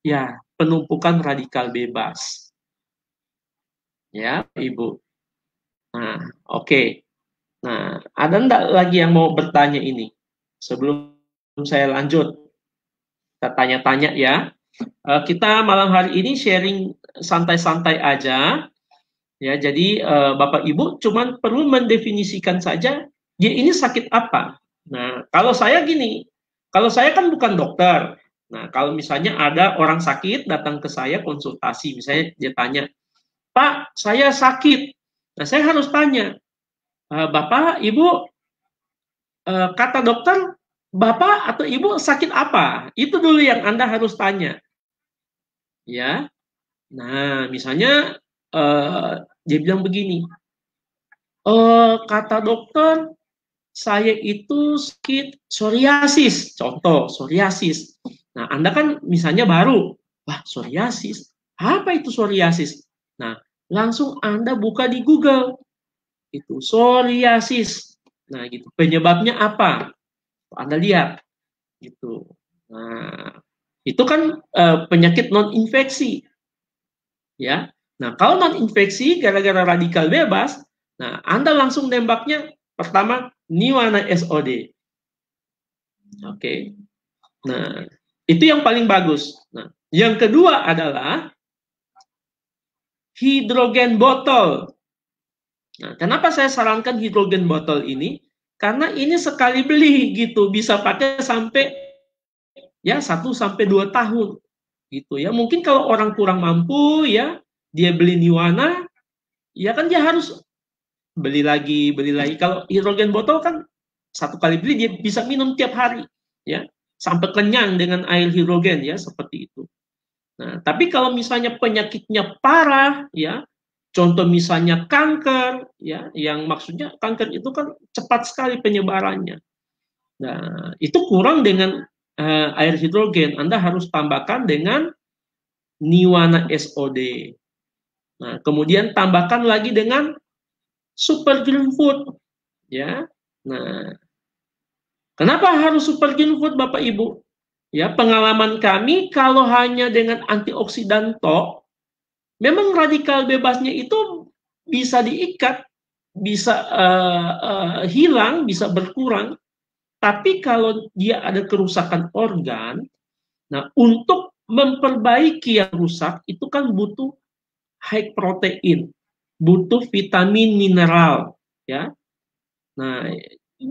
ya penumpukan radikal bebas. Ya, Ibu. Nah, oke. Nah, ada enggak lagi yang mau bertanya ini? Sebelum saya lanjut, kita tanya-tanya ya. Kita malam hari ini sharing santai-santai aja. Ya, jadi Bapak Ibu cuman perlu mendefinisikan saja dia ini sakit apa. Nah, kalau saya gini, kalau saya kan bukan dokter. Nah, kalau misalnya ada orang sakit datang ke saya konsultasi, misalnya dia tanya, "Pak, saya sakit." Nah, saya harus tanya, "Bapak, Ibu, kata dokter, Bapak atau Ibu sakit apa?" Itu dulu yang Anda harus tanya, ya. Nah, misalnya eh, dia bilang begini, kata dokter, saya itu sakit psoriasis, contoh psoriasis. Nah, Anda kan misalnya baru, wah psoriasis, apa itu psoriasis? Nah, langsung Anda buka di Google, itu psoriasis. Nah, gitu. Penyebabnya apa? Anda lihat, gitu. Nah, itu kan penyakit non infeksi, ya. Nah, kalau non infeksi gara-gara radikal bebas, nah Anda langsung nembaknya pertama Niwana SOD. Oke. Nah, itu yang paling bagus. Nah, yang kedua adalah hidrogen botol. Nah, kenapa saya sarankan hidrogen botol ini? Karena ini sekali beli gitu, bisa pakai sampai ya 1 sampai 2 tahun gitu ya. Mungkin kalau orang kurang mampu ya, dia beli Niwana, ya kan dia harus beli lagi, beli lagi. Kalau hidrogen botol kan satu kali beli dia bisa minum tiap hari, ya, sampai kenyang dengan air hidrogen ya, seperti itu. Nah, tapi kalau misalnya penyakitnya parah, ya, contoh misalnya kanker, ya, yang maksudnya kanker itu kan cepat sekali penyebarannya. Nah, itu kurang dengan air hidrogen. Anda harus tambahkan dengan Niwana SOD. Nah, kemudian tambahkan lagi dengan super green food, ya. Nah, kenapa harus super green food Bapak Ibu? Ya, pengalaman kami kalau hanya dengan antioksidan tok, memang radikal bebasnya itu bisa diikat, bisa hilang, bisa berkurang. Tapi kalau dia ada kerusakan organ, nah untuk memperbaiki yang rusak itu kan butuh high protein, butuh vitamin mineral, ya. Nah,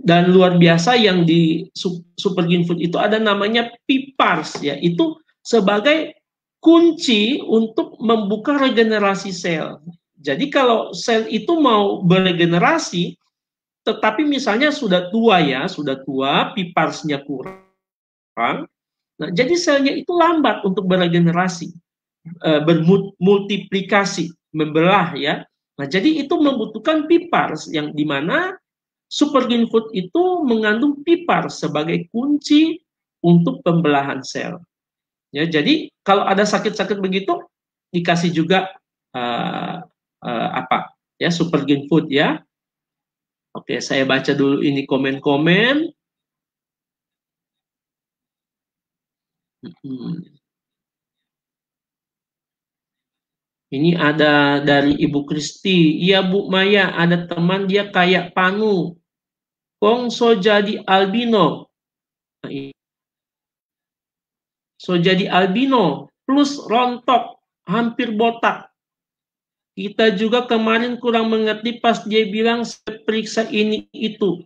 dan luar biasa yang di super green food itu ada namanya PIPARS, ya, itu sebagai kunci untuk membuka regenerasi sel. Jadi kalau sel itu mau beregenerasi, tetapi misalnya sudah tua ya, sudah tua, PIPARS-nya kurang, nah jadi selnya itu lambat untuk beregenerasi, bermultiplikasi, membelah ya. Nah jadi itu membutuhkan PIPARS yang dimana super green food itu mengandung PIPARS sebagai kunci untuk pembelahan sel. Ya, jadi kalau ada sakit-sakit begitu dikasih juga apa? Ya, super green food ya. Oke, saya baca dulu ini komen-komen. Ini ada dari Ibu Kristi. Iya Bu Maya, ada teman dia kayak Panu. Kong so jadi albino. Nah, so jadi albino plus rontok, hampir botak. Kita juga kemarin kurang mengerti pas dia bilang saya periksa ini itu.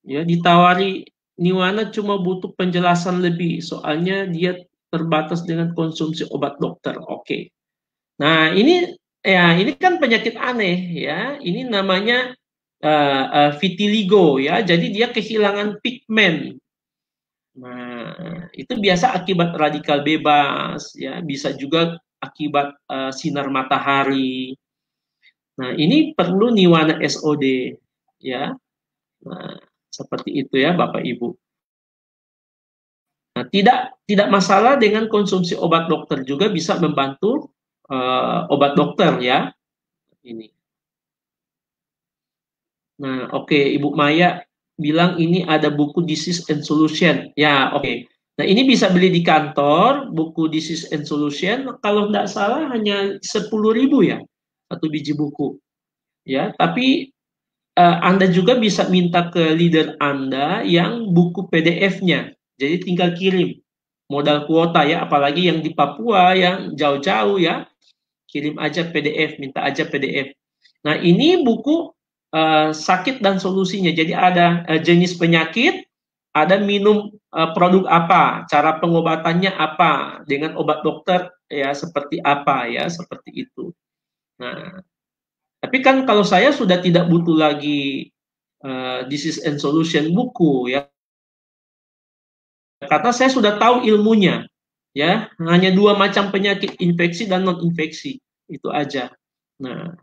Ya, ditawari Niwana cuma butuh penjelasan lebih, soalnya dia terbatas dengan konsumsi obat dokter. Oke. Nah, ini ya ini kan penyakit aneh ya. Ini namanya vitiligo ya. Jadi dia kehilangan pigmen. Nah, itu biasa akibat radikal bebas ya, bisa juga akibat sinar matahari. Nah, ini perlu Niwana SOD ya. Nah, seperti itu ya Bapak Ibu. Nah, tidak masalah dengan konsumsi obat dokter, juga bisa membantu obat dokter ya. Ini. Nah, oke Ibu Maya. bilang ini ada buku Disease and Solution. Ya, oke. Nah, ini bisa beli di kantor, buku Disease and Solution. Kalau nggak salah hanya 10.000 ya, satu biji buku. Ya, tapi Anda juga bisa minta ke leader Anda yang buku PDF-nya. Jadi tinggal kirim modal kuota ya, apalagi yang di Papua yang jauh-jauh ya, kirim aja PDF, minta aja PDF. Nah, ini buku sakit dan solusinya. Jadi ada jenis penyakit, ada minum produk apa, cara pengobatannya apa, dengan obat dokter ya seperti apa ya, seperti itu. Nah, tapi kan kalau saya sudah tidak butuh lagi disease and solution buku ya, karena saya sudah tahu ilmunya ya, hanya dua macam penyakit, infeksi dan non infeksi, itu aja. Nah,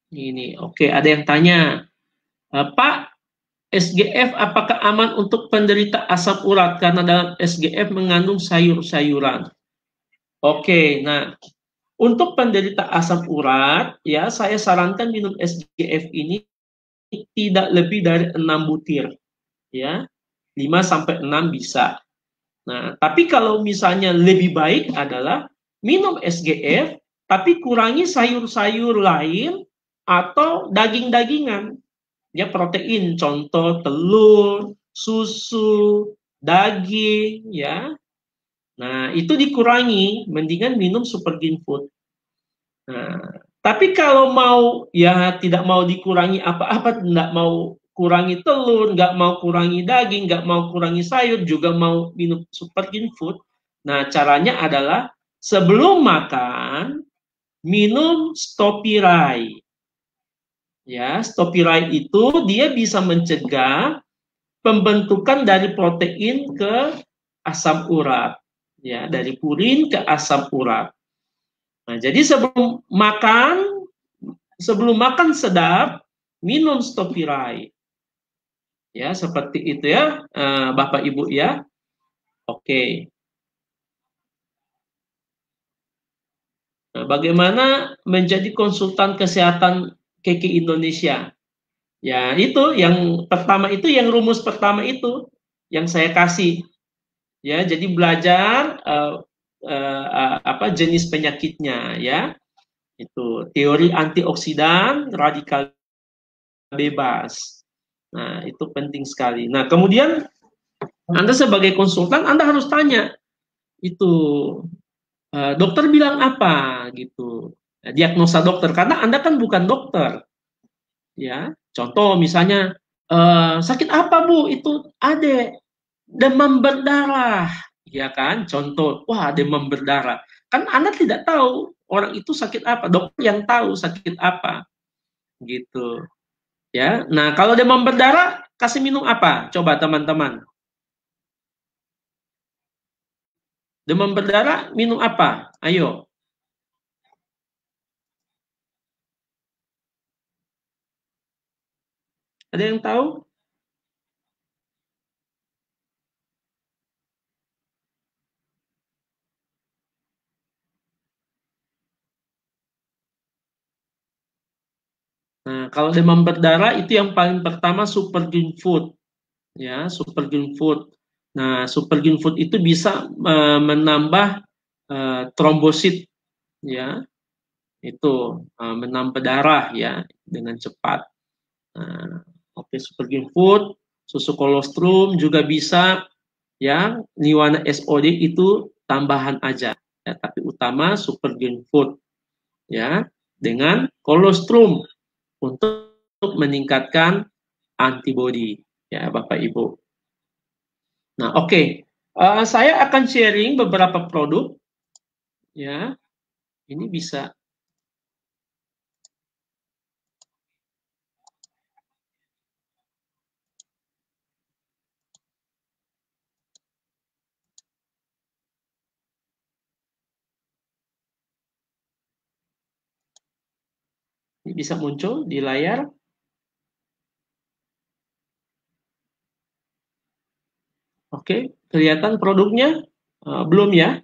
ini oke, ada yang tanya, Pak, SGF apakah aman untuk penderita asam urat karena dalam SGF mengandung sayur-sayuran? Oke, nah untuk penderita asam urat ya saya sarankan minum SGF ini tidak lebih dari 6 butir ya. 5 sampai 6 bisa. Nah, tapi kalau misalnya lebih baik adalah minum SGF tapi kurangi sayur-sayur lain atau daging-dagingan. Ya protein, contoh telur, susu, daging, ya. Nah, itu dikurangi, mendingan minum super green food. Nah, tapi kalau mau ya tidak mau dikurangi apa-apa, tidak mau kurangi telur, nggak mau kurangi daging, nggak mau kurangi sayur, juga mau minum super green food. Nah, caranya adalah sebelum makan minum Stopirai. Ya, Stopirai itu dia bisa mencegah pembentukan dari protein ke asam urat, ya, dari purin ke asam urat. Nah, jadi sebelum makan sedap, minum Stopirai. Ya, seperti itu ya, Bapak Ibu ya. Oke. Nah, bagaimana menjadi konsultan kesehatan KK Indonesia? Ya, itu yang pertama itu, yang rumus pertama itu yang saya kasih. Ya, jadi belajar apa jenis penyakitnya ya. Itu teori antioksidan, radikal bebas. Nah, itu penting sekali. Nah, kemudian Anda sebagai konsultan Anda harus tanya itu dokter bilang apa gitu. Diagnosa dokter karena Anda kan bukan dokter. Ya, contoh misalnya sakit apa Bu? Itu ada demam berdarah, ya kan? Contoh, wah demam berdarah. Kan Anda tidak tahu orang itu sakit apa, dokter yang tahu sakit apa, gitu. Ya, nah kalau demam berdarah kasih minum apa? Coba teman-teman. Demam berdarah minum apa? Ayo, ada yang tahu? Nah, kalau demam berdarah itu yang paling pertama super green food, ya, super green food. Nah, super green food itu bisa menambah trombosit, ya, itu menambah darah ya dengan cepat. Nah, oke, super green food, susu kolostrum juga bisa ya, Niwana SOD itu tambahan aja ya, tapi utama super green food ya dengan kolostrum untuk meningkatkan antibodi ya Bapak Ibu. Nah, oke. Saya akan sharing beberapa produk ya. Ini bisa muncul di layar. Oke, kelihatan produknya? Belum ya?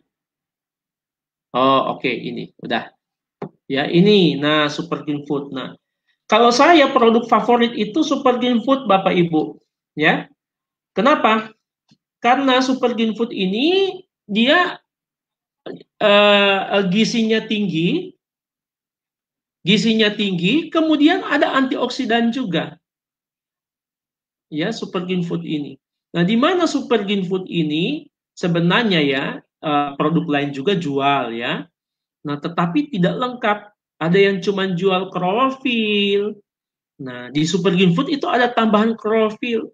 Oh, oke, ini udah. Ya, ini, nah Super Green Food. Nah, kalau saya produk favorit itu Super Green Food, Bapak Ibu. Ya, kenapa? Karena Super Green Food ini dia gizinya tinggi, kemudian ada antioksidan juga. Ya, Super Green Food ini. Nah, di mana Super Green Food ini sebenarnya ya produk lain juga jual ya. Nah, tetapi tidak lengkap. Ada yang cuma jual klorofil. Nah, di Super Green Food itu ada tambahan klorofil.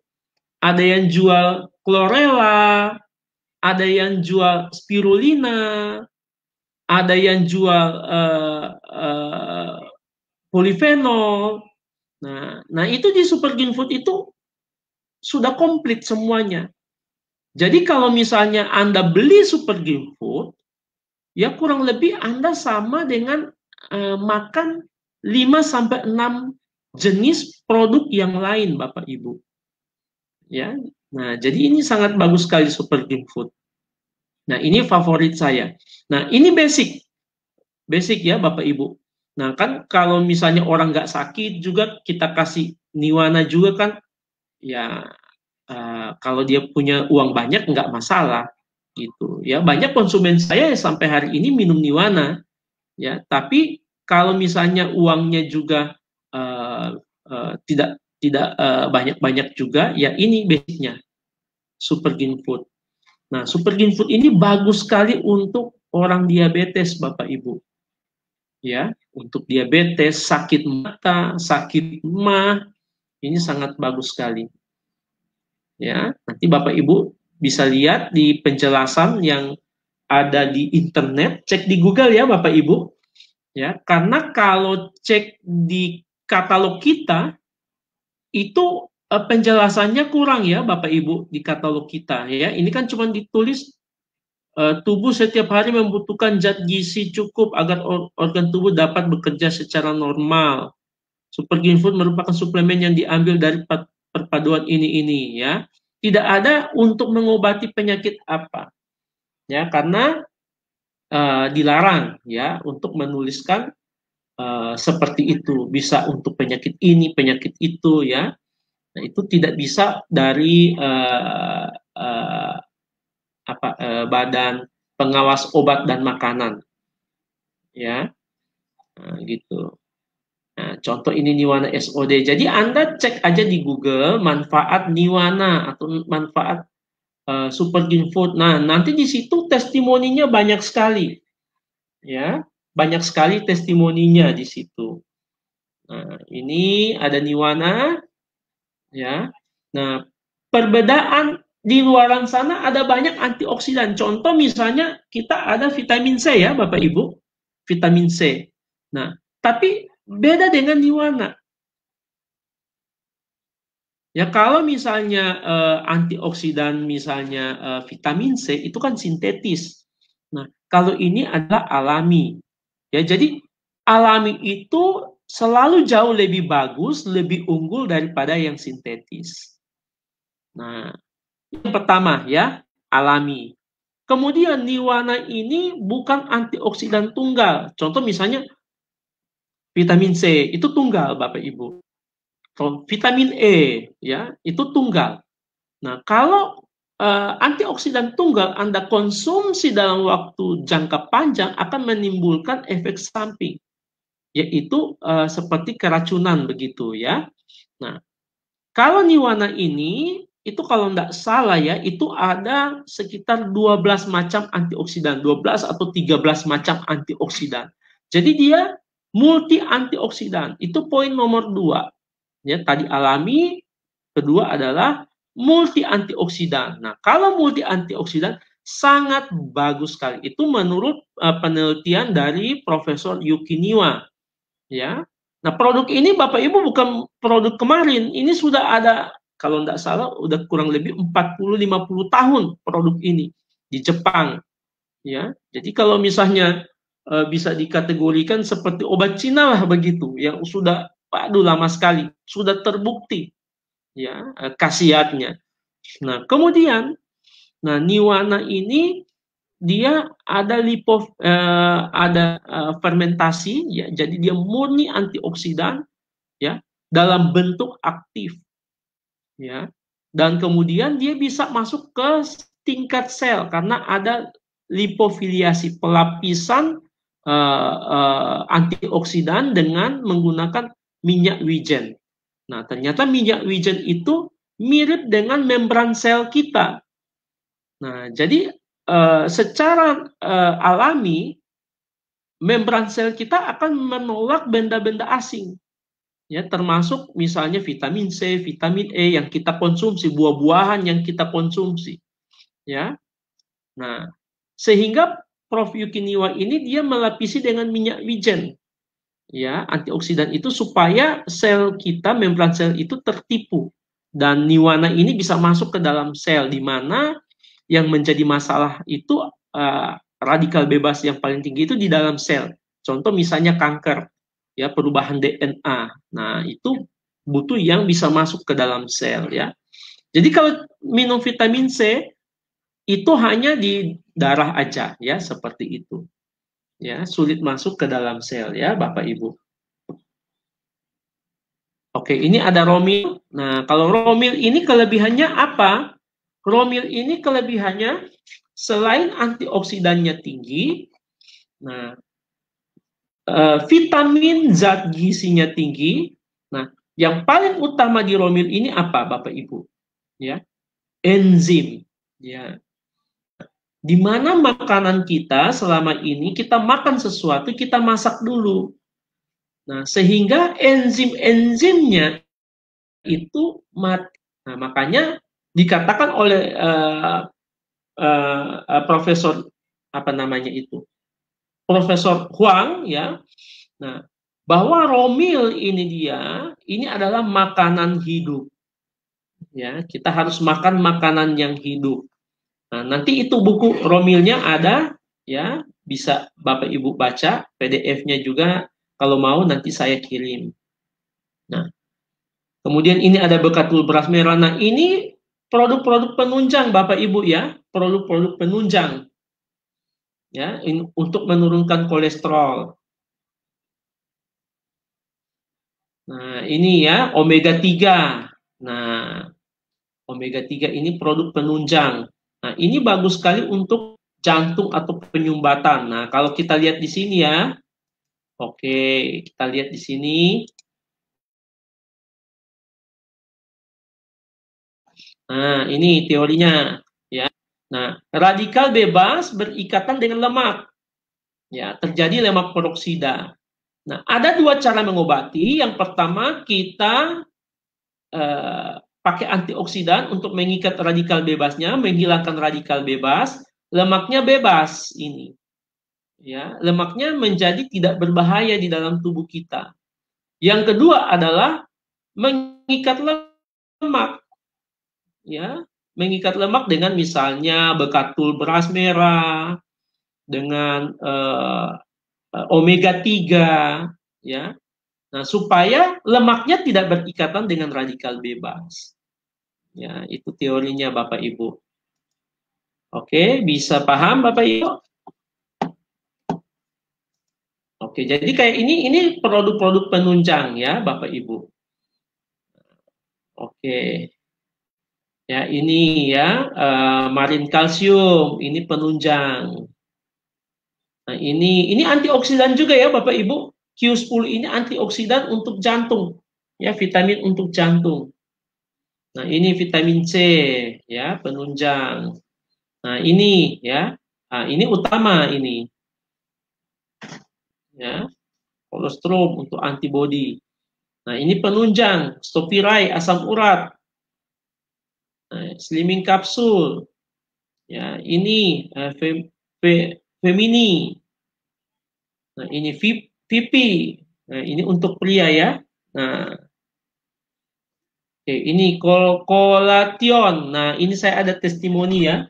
Ada yang jual chlorella, ada yang jual spirulina, ada yang jual polifenol. Nah, itu di Super Green Food itu sudah komplit semuanya. Jadi kalau misalnya Anda beli Super Green Food, ya kurang lebih Anda sama dengan makan 5 sampai 6 jenis produk yang lain, Bapak Ibu. Ya. Nah, jadi ini sangat bagus sekali Super Green Food. Nah, ini favorit saya. Nah, ini basic. Basic ya, Bapak Ibu. Nah, kan kalau misalnya orang nggak sakit juga kita kasih Niwana juga kan, ya kalau dia punya uang banyak nggak masalah gitu ya. Banyak konsumen saya sampai hari ini minum Niwana ya, tapi kalau misalnya uangnya juga tidak tidak banyak-banyak juga, ya ini basicnya Super Green Food. Nah, Super Green Food ini bagus sekali untuk orang diabetes, Bapak Ibu. Ya, untuk diabetes, sakit mata, sakit mah, ini sangat bagus sekali. Ya, nanti Bapak Ibu bisa lihat di penjelasan yang ada di internet, cek di Google ya Bapak Ibu. Ya, karena kalau cek di katalog kita itu penjelasannya kurang ya Bapak Ibu di katalog kita ya. Ini kan cuma ditulis tubuh setiap hari membutuhkan zat gizi cukup agar organ tubuh dapat bekerja secara normal. Super Green Food merupakan suplemen yang diambil dari perpaduan ini ya. Tidak ada untuk mengobati penyakit apa. Ya, karena dilarang ya untuk menuliskan seperti itu. Bisa untuk penyakit ini, penyakit itu ya. Nah, itu tidak bisa dari Badan Pengawas Obat dan Makanan, ya, gitu. Nah, contoh ini Niwana SOD. Jadi Anda cek aja di Google manfaat Niwana atau manfaat Super Green Food. Nah, nanti di situ testimoninya banyak sekali, ya, banyak sekali testimoninya di situ. Nah, ini ada Niwana, ya. Nah, perbedaan di luaran sana ada banyak antioksidan. Contoh misalnya kita ada vitamin C ya Bapak Ibu, vitamin C. Nah, tapi beda dengan Niwana. Ya kalau misalnya antioksidan misalnya vitamin C itu kan sintetis. Nah, kalau ini adalah alami. Ya, jadi alami itu selalu jauh lebih bagus, lebih unggul daripada yang sintetis. Nah, yang pertama ya, alami. Kemudian Niwana ini bukan antioksidan tunggal. Contoh misalnya vitamin C itu tunggal Bapak Ibu. Vitamin E ya, itu tunggal. Nah, kalau antioksidan tunggal Anda konsumsi dalam waktu jangka panjang akan menimbulkan efek samping, yaitu seperti keracunan begitu ya. Nah, kalau Niwana ini itu kalau tidak salah ya, itu ada sekitar 12 macam antioksidan, 12 atau 13 macam antioksidan. Jadi dia multi antioksidan. Itu poin nomor 2. Ya, tadi alami, kedua adalah multi antioksidan. Nah, kalau multi antioksidan sangat bagus sekali. Itu menurut penelitian dari Profesor Yuki Niwa. Ya. Nah, produk ini Bapak Ibu bukan produk kemarin. Ini sudah ada, kalau tidak salah, udah kurang lebih 40-50 tahun produk ini di Jepang. Ya. Jadi kalau misalnya bisa dikategorikan seperti obat Cina lah begitu, yang sudah, aduh lama sekali, sudah terbukti ya khasiatnya. Nah, kemudian, nah Niwana ini dia ada fermentasi, ya, jadi dia murni antioksidan, ya, dalam bentuk aktif, ya, dan kemudian dia bisa masuk ke tingkat sel karena ada lipofiliasi, pelapisan antioksidan dengan menggunakan minyak wijen. Nah, ternyata minyak wijen itu mirip dengan membran sel kita. Nah, jadi secara alami membran sel kita akan menolak benda-benda asing, ya, termasuk misalnya vitamin C, vitamin E yang kita konsumsi, buah-buahan yang kita konsumsi, ya. Nah, sehingga Prof. Yuki Niwa ini dia melapisi dengan minyak wijen, ya, antioksidan itu supaya sel kita, membran sel itu tertipu dan Niwana ini bisa masuk ke dalam sel, di mana yang menjadi masalah itu radikal bebas yang paling tinggi itu di dalam sel. Contoh misalnya kanker, ya, perubahan DNA. Nah, itu butuh yang bisa masuk ke dalam sel, ya. Jadi kalau minum vitamin C itu hanya di darah aja, ya, seperti itu. Ya, sulit masuk ke dalam sel, ya, Bapak Ibu. Oke, ini ada Romil. Nah, kalau Romil ini kelebihannya apa? Romil ini kelebihannya selain antioksidannya tinggi, nah, vitamin zat gizinya tinggi. Nah, yang paling utama di Romil ini apa, Bapak Ibu? Ya, enzim. Ya, di mana makanan kita selama ini kita makan sesuatu kita masak dulu. Nah, sehingga enzim-enzimnya itu mati. Nah, makanya dikatakan oleh Profesor apa namanya itu, Profesor Huang, ya. Nah, bahwa Romil ini adalah makanan hidup. Ya, kita harus makan makanan yang hidup. Nah, nanti itu buku Romilnya ada, ya, bisa Bapak Ibu baca, PDF-nya juga kalau mau nanti saya kirim. Nah, kemudian ini ada bekatul beras merah. Nah, ini produk-produk penunjang Bapak Ibu, ya, produk-produk penunjang, ya, untuk menurunkan kolesterol. Nah, ini ya omega 3. Nah, omega 3 ini produk penunjang. Nah, ini bagus sekali untuk jantung atau penyumbatan. Nah, kalau kita lihat di sini, ya. Oke, kita lihat di sini. Nah, ini teorinya, ya. Nah, radikal bebas berikatan dengan lemak. Ya, terjadi lemak peroksida. Nah, ada dua cara mengobati. Yang pertama, kita pakai antioksidan untuk mengikat radikal bebasnya, menghilangkan radikal bebas, lemaknya bebas ini. Ya, lemaknya menjadi tidak berbahaya di dalam tubuh kita. Yang kedua adalah mengikat lemak. Ya, mengikat lemak dengan misalnya bekatul beras merah, dengan omega 3, ya. Nah, supaya lemaknya tidak berikatan dengan radikal bebas. Ya, itu teorinya Bapak Ibu. Oke, bisa paham Bapak Ibu? Oke, jadi kayak ini produk-produk penunjang, ya Bapak Ibu. Oke. Ya, ini ya marin kalsium, ini penunjang. Nah, ini antioksidan juga ya Bapak Ibu. Q10 ini antioksidan untuk jantung, ya, vitamin untuk jantung. Nah, ini vitamin C, ya, penunjang. Nah, ini ya. Nah, ini utama ini. Ya, kolostrum untuk antibodi. Nah, ini penunjang, stopirai, asam urat. Nah, slimming kapsul. Ya, ini Femini. Nah, ini VP. Nah, ini untuk pria, ya. Nah, oke, ini kolation. Nah, ini saya ada testimoni, ya.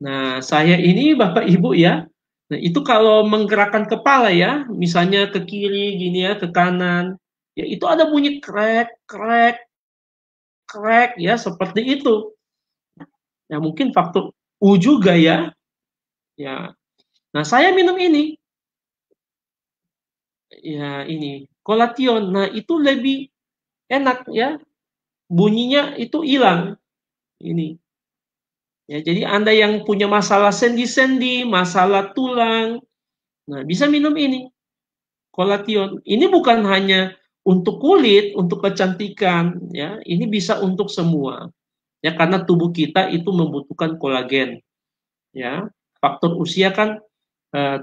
Nah, saya ini Bapak Ibu, ya. Nah, itu kalau menggerakkan kepala, ya, misalnya ke kiri gini, ya, ke kanan, ya, itu ada bunyi krek, krek, krek, ya, seperti itu. Ya, mungkin faktor U juga, ya. Ya. Nah, saya minum ini. Ya, ini Kolation. Nah, itu lebih enak ya. Bunyinya itu hilang. Ini. Ya, jadi Anda yang punya masalah sendi-sendi, masalah tulang, nah bisa minum ini. Kolation. Ini bukan hanya untuk kulit, untuk kecantikan, ya. Ini bisa untuk semua. Ya, karena tubuh kita itu membutuhkan kolagen, ya. Faktor usia kan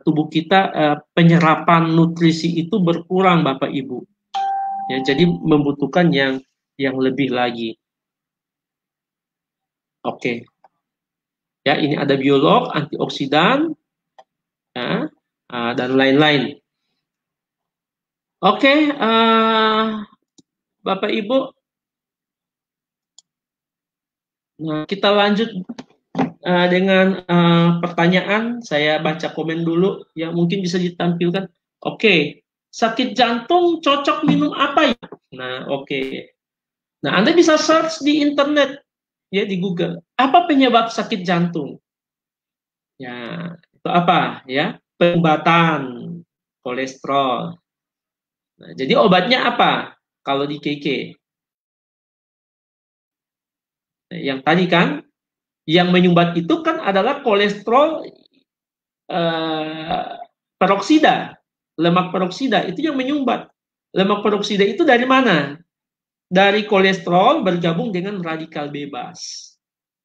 tubuh kita penyerapan nutrisi itu berkurang, Bapak Ibu. Ya, jadi membutuhkan yang lebih lagi. Oke. Ya, ini ada biolog, antioksidan, ya, dan lain-lain. Oke, Bapak Ibu, nah kita lanjut dengan pertanyaan. Saya baca komen dulu, ya mungkin bisa ditampilkan. Oke, sakit jantung cocok minum apa ya? Nah, oke. Nah, Anda bisa search di internet, ya di Google. Apa penyebab sakit jantung? Ya, itu apa? Ya, pengobatan kolesterol. Nah, jadi obatnya apa? Kalau di KK, nah, yang tadi kan, yang menyumbat itu kan adalah kolesterol eh, peroksida, lemak peroksida itu yang menyumbat. Lemak peroksida itu dari mana? Dari kolesterol bergabung dengan radikal bebas.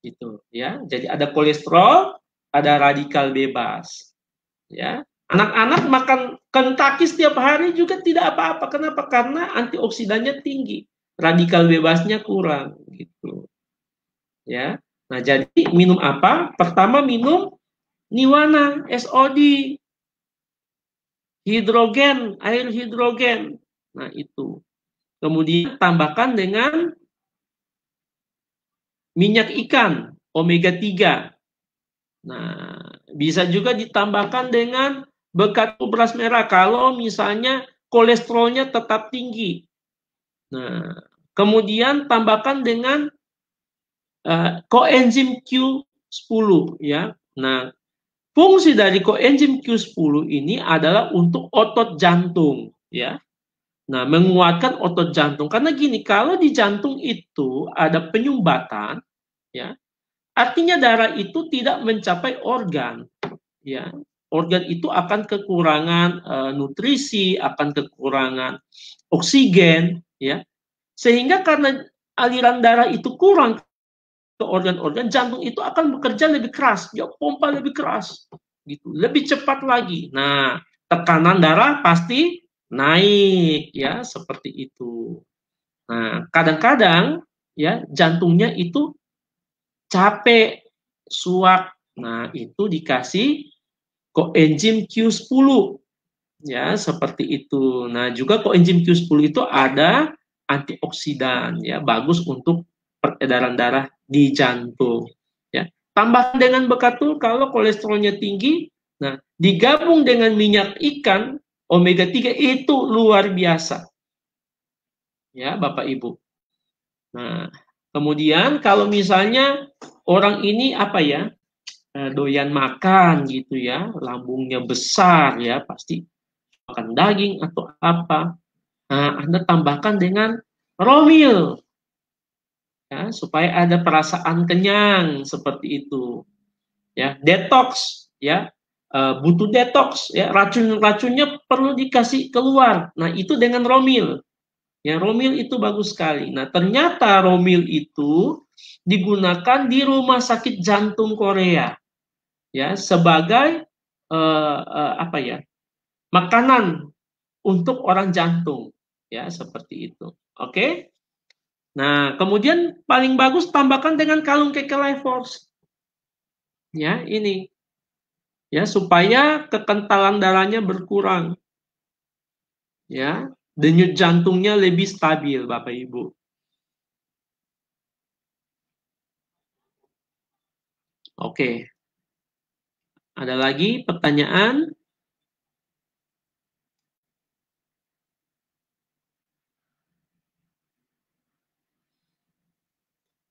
Gitu, ya. Jadi ada kolesterol, ada radikal bebas, ya. Anak-anak makan Kentucky setiap hari juga tidak apa-apa. Kenapa? Karena antioksidannya tinggi, radikal bebasnya kurang, gitu. Ya. Nah, jadi minum apa? Pertama minum Niwana, SOD, hidrogen, air hidrogen. Nah, itu. Kemudian tambahkan dengan minyak ikan, omega 3. Nah, bisa juga ditambahkan dengan bekat beras merah kalau misalnya kolesterolnya tetap tinggi. Nah, kemudian tambahkan dengan koenzim Q10 ya. Nah, fungsi dari koenzim Q10 ini adalah untuk otot jantung ya. Nah, menguatkan otot jantung karena gini, kalau di jantung itu ada penyumbatan ya, artinya darah itu tidak mencapai organ ya. Organ itu akan kekurangan nutrisi, akan kekurangan oksigen ya. Sehingga karena aliran darah itu kurang ke organ-organ, jantung itu akan bekerja lebih keras, dia pompa lebih keras, gitu, lebih cepat lagi. Nah, tekanan darah pasti naik, ya, seperti itu. Nah, kadang-kadang, ya, jantungnya itu capek, suak. Nah, itu dikasih koenzim Q10, ya, seperti itu. Nah, juga koenzim Q10 itu ada antioksidan, ya, bagus untuk peredaran darah di jantung ya. Tambah dengan bekatul kalau kolesterolnya tinggi, nah digabung dengan minyak ikan omega 3 itu luar biasa ya Bapak Ibu. Nah, kemudian kalau misalnya orang ini apa ya, doyan makan gitu ya, lambungnya besar ya, pasti makan daging atau apa. Nah, Anda tambahkan dengan romil ya, supaya ada perasaan kenyang seperti itu ya. Detox ya, butuh detox ya, racun-racunnya perlu dikasih keluar. Nah, itu dengan romil ya. Romil itu bagus sekali. Nah, ternyata romil itu digunakan di rumah sakit jantung Korea ya, sebagai apa ya, makanan untuk orang jantung ya, seperti itu. Oke. Nah, kemudian paling bagus tambahkan dengan kalung keke life force. Ya, ini ya supaya kekentalan darahnya berkurang. Ya, denyut jantungnya lebih stabil, Bapak Ibu. Oke. Ada lagi pertanyaan?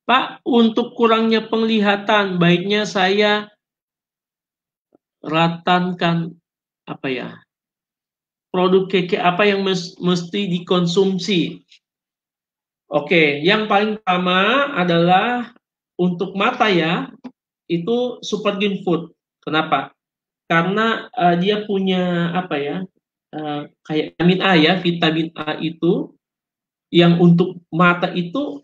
Pak, untuk kurangnya penglihatan, baiknya saya ratankan apa ya, produk keke apa yang mesti dikonsumsi. Oke, yang paling pertama adalah untuk mata ya, itu Supergreen Food. Kenapa? Karena dia punya apa ya, kayak vitamin A ya, vitamin A itu yang untuk mata itu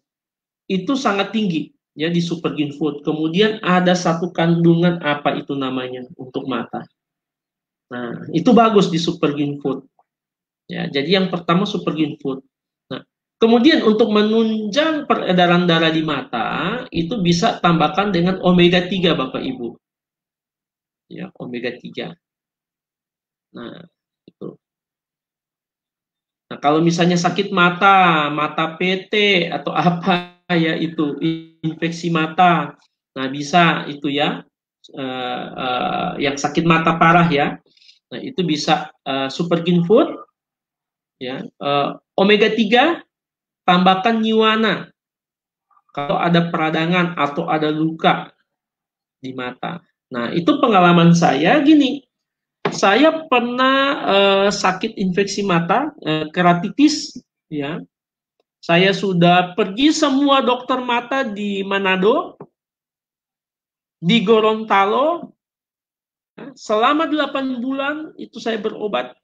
sangat tinggi ya di Supergreen Food. Kemudian ada satu kandungan apa itu namanya untuk mata. Nah, itu bagus di Supergreen Food. Ya, jadi yang pertama Supergreen Food. Nah, kemudian untuk menunjang peredaran darah di mata, itu bisa tambahkan dengan omega 3 Bapak Ibu. Ya, omega 3. Nah, itu. Nah, kalau misalnya sakit mata, mata PT atau apa ya itu infeksi mata. Nah, bisa itu ya. Yang sakit mata parah ya. Nah, itu bisa Supergreen Food ya. Omega 3 tambahkan nyiwana kalau ada peradangan atau ada luka di mata. Nah, itu pengalaman saya gini. Saya pernah sakit infeksi mata, keratitis, ya. Saya sudah pergi semua dokter mata di Manado, di Gorontalo, ya. Selama 8 bulan itu saya berobat,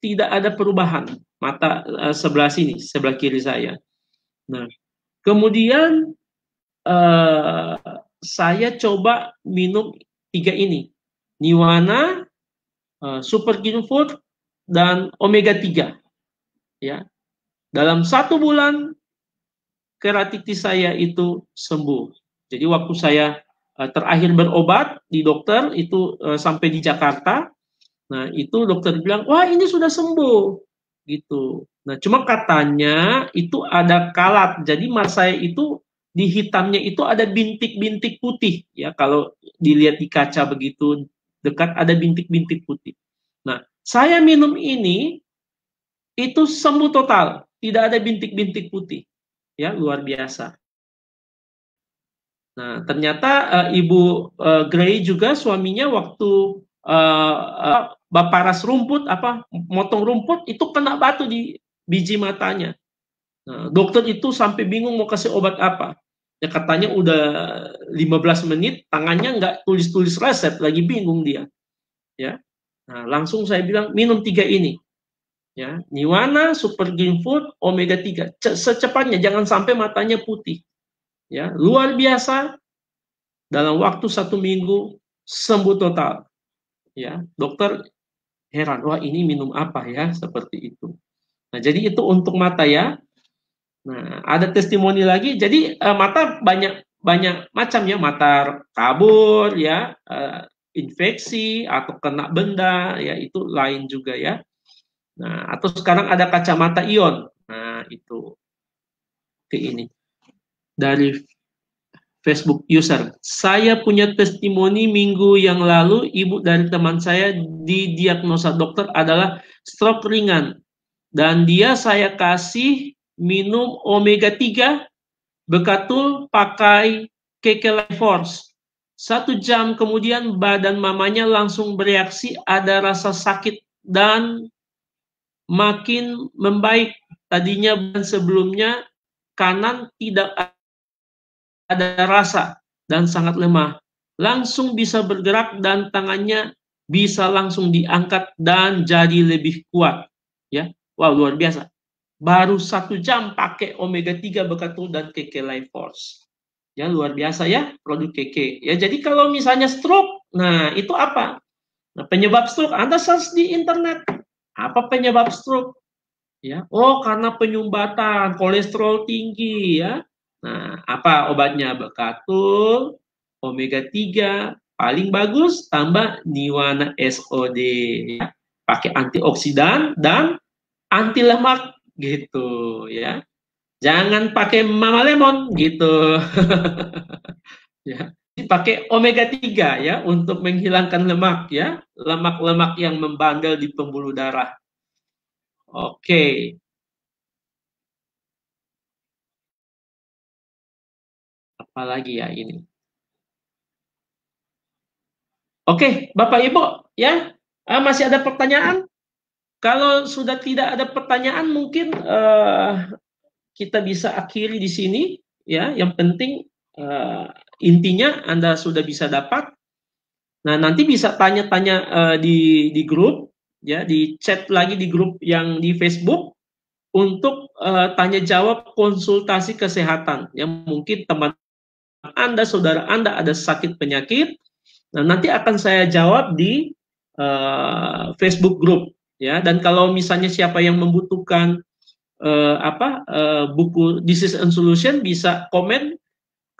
tidak ada perubahan mata sebelah sini, sebelah kiri saya. Nah, kemudian eh, saya coba minum 3 ini, Niwana, Supergreen Food, dan Omega 3. Ya. Dalam 1 bulan, keratitis saya itu sembuh. Jadi waktu saya terakhir berobat di dokter, itu sampai di Jakarta, nah itu dokter bilang, wah ini sudah sembuh. Gitu. Nah cuma katanya itu ada kalat, jadi mas saya itu di hitamnya itu ada bintik-bintik putih, ya kalau dilihat di kaca begitu dekat ada bintik-bintik putih. Nah saya minum ini itu sembuh total, tidak ada bintik-bintik putih, ya luar biasa. Nah ternyata Ibu Gray juga suaminya waktu baparas rumput apa motong rumput itu kena batu di biji matanya. Nah, dokter itu sampai bingung mau kasih obat apa. Ya katanya udah 15 menit tangannya nggak tulis-tulis resep, lagi bingung dia. Ya. Nah, langsung saya bilang minum 3 ini. Ya, Niwana, Supergreen Food, Omega 3. Secepatnya jangan sampai matanya putih. Ya, luar biasa dalam waktu 1 minggu sembuh total. Ya, dokter heran, wah ini minum apa ya seperti itu. Nah, jadi itu untuk mata ya. Nah, ada testimoni lagi. Jadi mata banyak banyak macam ya, mata kabur ya, infeksi atau kena benda ya itu lain juga ya. Nah, atau sekarang ada kacamata ion. Nah, itu ke ini dari Facebook user. Saya punya testimoni minggu yang lalu, ibu dari teman saya didiagnosa dokter adalah stroke ringan. Dan dia saya kasih minum omega 3 bekatul pakai Keke Force. 1 jam kemudian badan mamanya langsung bereaksi, ada rasa sakit dan makin membaik. Tadinya sebelumnya kanan tidak ada rasa dan sangat lemah. Langsung bisa bergerak dan tangannya bisa langsung diangkat dan jadi lebih kuat. Ya, wow luar biasa. Baru 1 jam pakai omega 3 bekatul dan Keke Life Force. Ya luar biasa ya produk Keke. Ya jadi kalau misalnya stroke, nah itu apa? Nah, penyebab stroke Anda search di internet. Apa penyebab stroke? Ya, oh karena penyumbatan, kolesterol tinggi ya. Nah, apa obatnya? Bekatul, omega 3, paling bagus tambah Niwana SOD ya. Pakai antioksidan dan anti lemak gitu ya. Jangan pakai Mama Lemon gitu. Ya. Dipakai omega 3 ya untuk menghilangkan lemak ya, lemak-lemak yang membandel di pembuluh darah. Oke. Apalagi ya ini. Oke, Bapak Ibu, ya, masih ada pertanyaan? Kalau sudah tidak ada pertanyaan, mungkin kita bisa akhiri di sini, ya. Yang penting intinya Anda sudah bisa dapat. Nah, nanti bisa tanya-tanya di grup, ya, di chat lagi di grup yang di Facebook untuk tanya jawab konsultasi kesehatan. Yang mungkin teman Anda, saudara Anda ada sakit penyakit. Nah, nanti akan saya jawab di Facebook group, ya. Dan kalau misalnya siapa yang membutuhkan buku Disease and Solution, bisa komen,